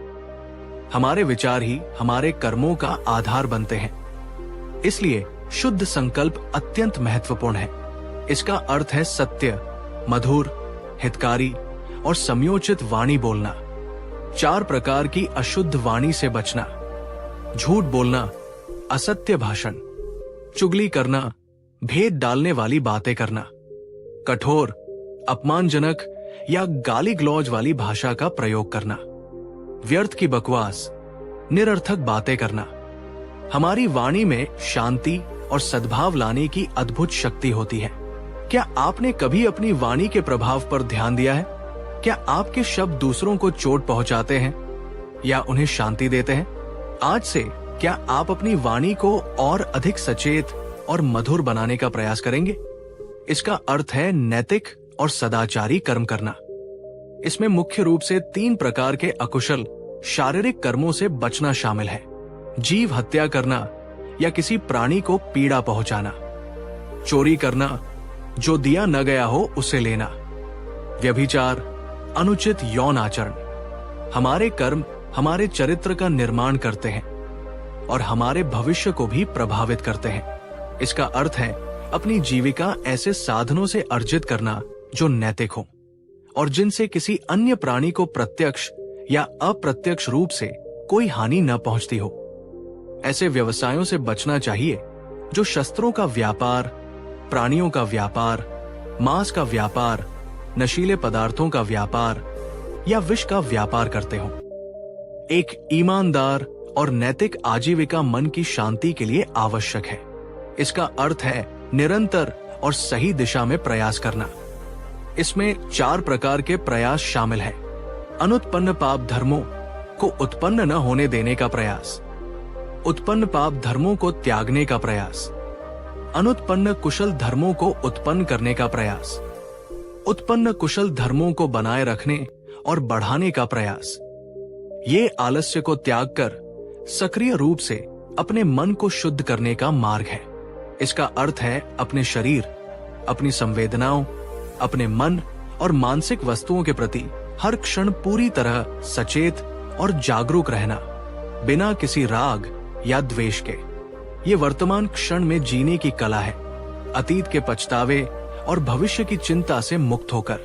हमारे विचार ही हमारे कर्मों का आधार बनते हैं। इसलिए शुद्ध संकल्प अत्यंत महत्वपूर्ण है। इसका अर्थ है सत्य, मधुर, हितकारी और समयोचित वाणी बोलना। 4 प्रकार की अशुद्ध वाणी से बचना: झूठ बोलना, असत्य भाषण, चुगली करना, भेद डालने वाली बातें करना, कठोर, अपमानजनक या गाली गलौज वाली भाषा का प्रयोग करना, व्यर्थ की बकवास, निरर्थक बातें करना। हमारी वाणी में शांति और सद्भाव लाने की अद्भुत शक्ति होती है। क्या आपने कभी अपनी वाणी के प्रभाव पर ध्यान दिया है? क्या आपके शब्द दूसरों को चोट पहुंचाते हैं या उन्हें शांति देते हैं? आज से क्या आप अपनी वाणी को और अधिक सचेत और मधुर बनाने का प्रयास करेंगे? इसका अर्थ है नैतिक और सदाचारी कर्म करना। इसमें मुख्य रूप से 3 प्रकार के अकुशल शारीरिक कर्मों से बचना शामिल है: जीव हत्या करना या किसी प्राणी को पीड़ा पहुंचाना, चोरी करना, जो दिया न गया हो उसे लेना, व्यभिचार, अनुचित यौन आचरण। हमारे कर्म हमारे चरित्र का निर्माण करते हैं और हमारे भविष्य को भी प्रभावित करते हैं। इसका अर्थ है अपनी जीविका ऐसे साधनों से अर्जित करना जो नैतिक हो और जिनसे किसी अन्य प्राणी को प्रत्यक्ष या अप्रत्यक्ष रूप से कोई हानि न पहुंचती हो। ऐसे व्यवसायों से बचना चाहिए जो शस्त्रों का व्यापार, प्राणियों का व्यापार, मांस का व्यापार, नशीले पदार्थों का व्यापार या विष का व्यापार करते हो। एक ईमानदार और नैतिक आजीविका मन की शांति के लिए आवश्यक है। इसका अर्थ है निरंतर और सही दिशा में प्रयास करना। इसमें 4 प्रकार के प्रयास शामिल हैं: अनुत्पन्न पाप धर्मों को उत्पन्न न होने देने का प्रयास, उत्पन्न पाप धर्मों को त्यागने का प्रयास, अनुत्पन्न कुशल धर्मों को उत्पन्न करने का प्रयास, उत्पन्न कुशल धर्मों को बनाए रखने और बढ़ाने का प्रयास। ये आलस्य को त्याग कर सक्रिय रूप से अपने मन को शुद्ध करने का मार्ग है। इसका अर्थ है अपने शरीर, अपनी संवेदनाओं, अपने मन और मानसिक वस्तुओं के प्रति हर क्षण पूरी तरह सचेत और जागरूक रहना, बिना किसी राग या द्वेष के। ये वर्तमान क्षण में जीने की कला है, अतीत के पछतावे और भविष्य की चिंता से मुक्त होकर।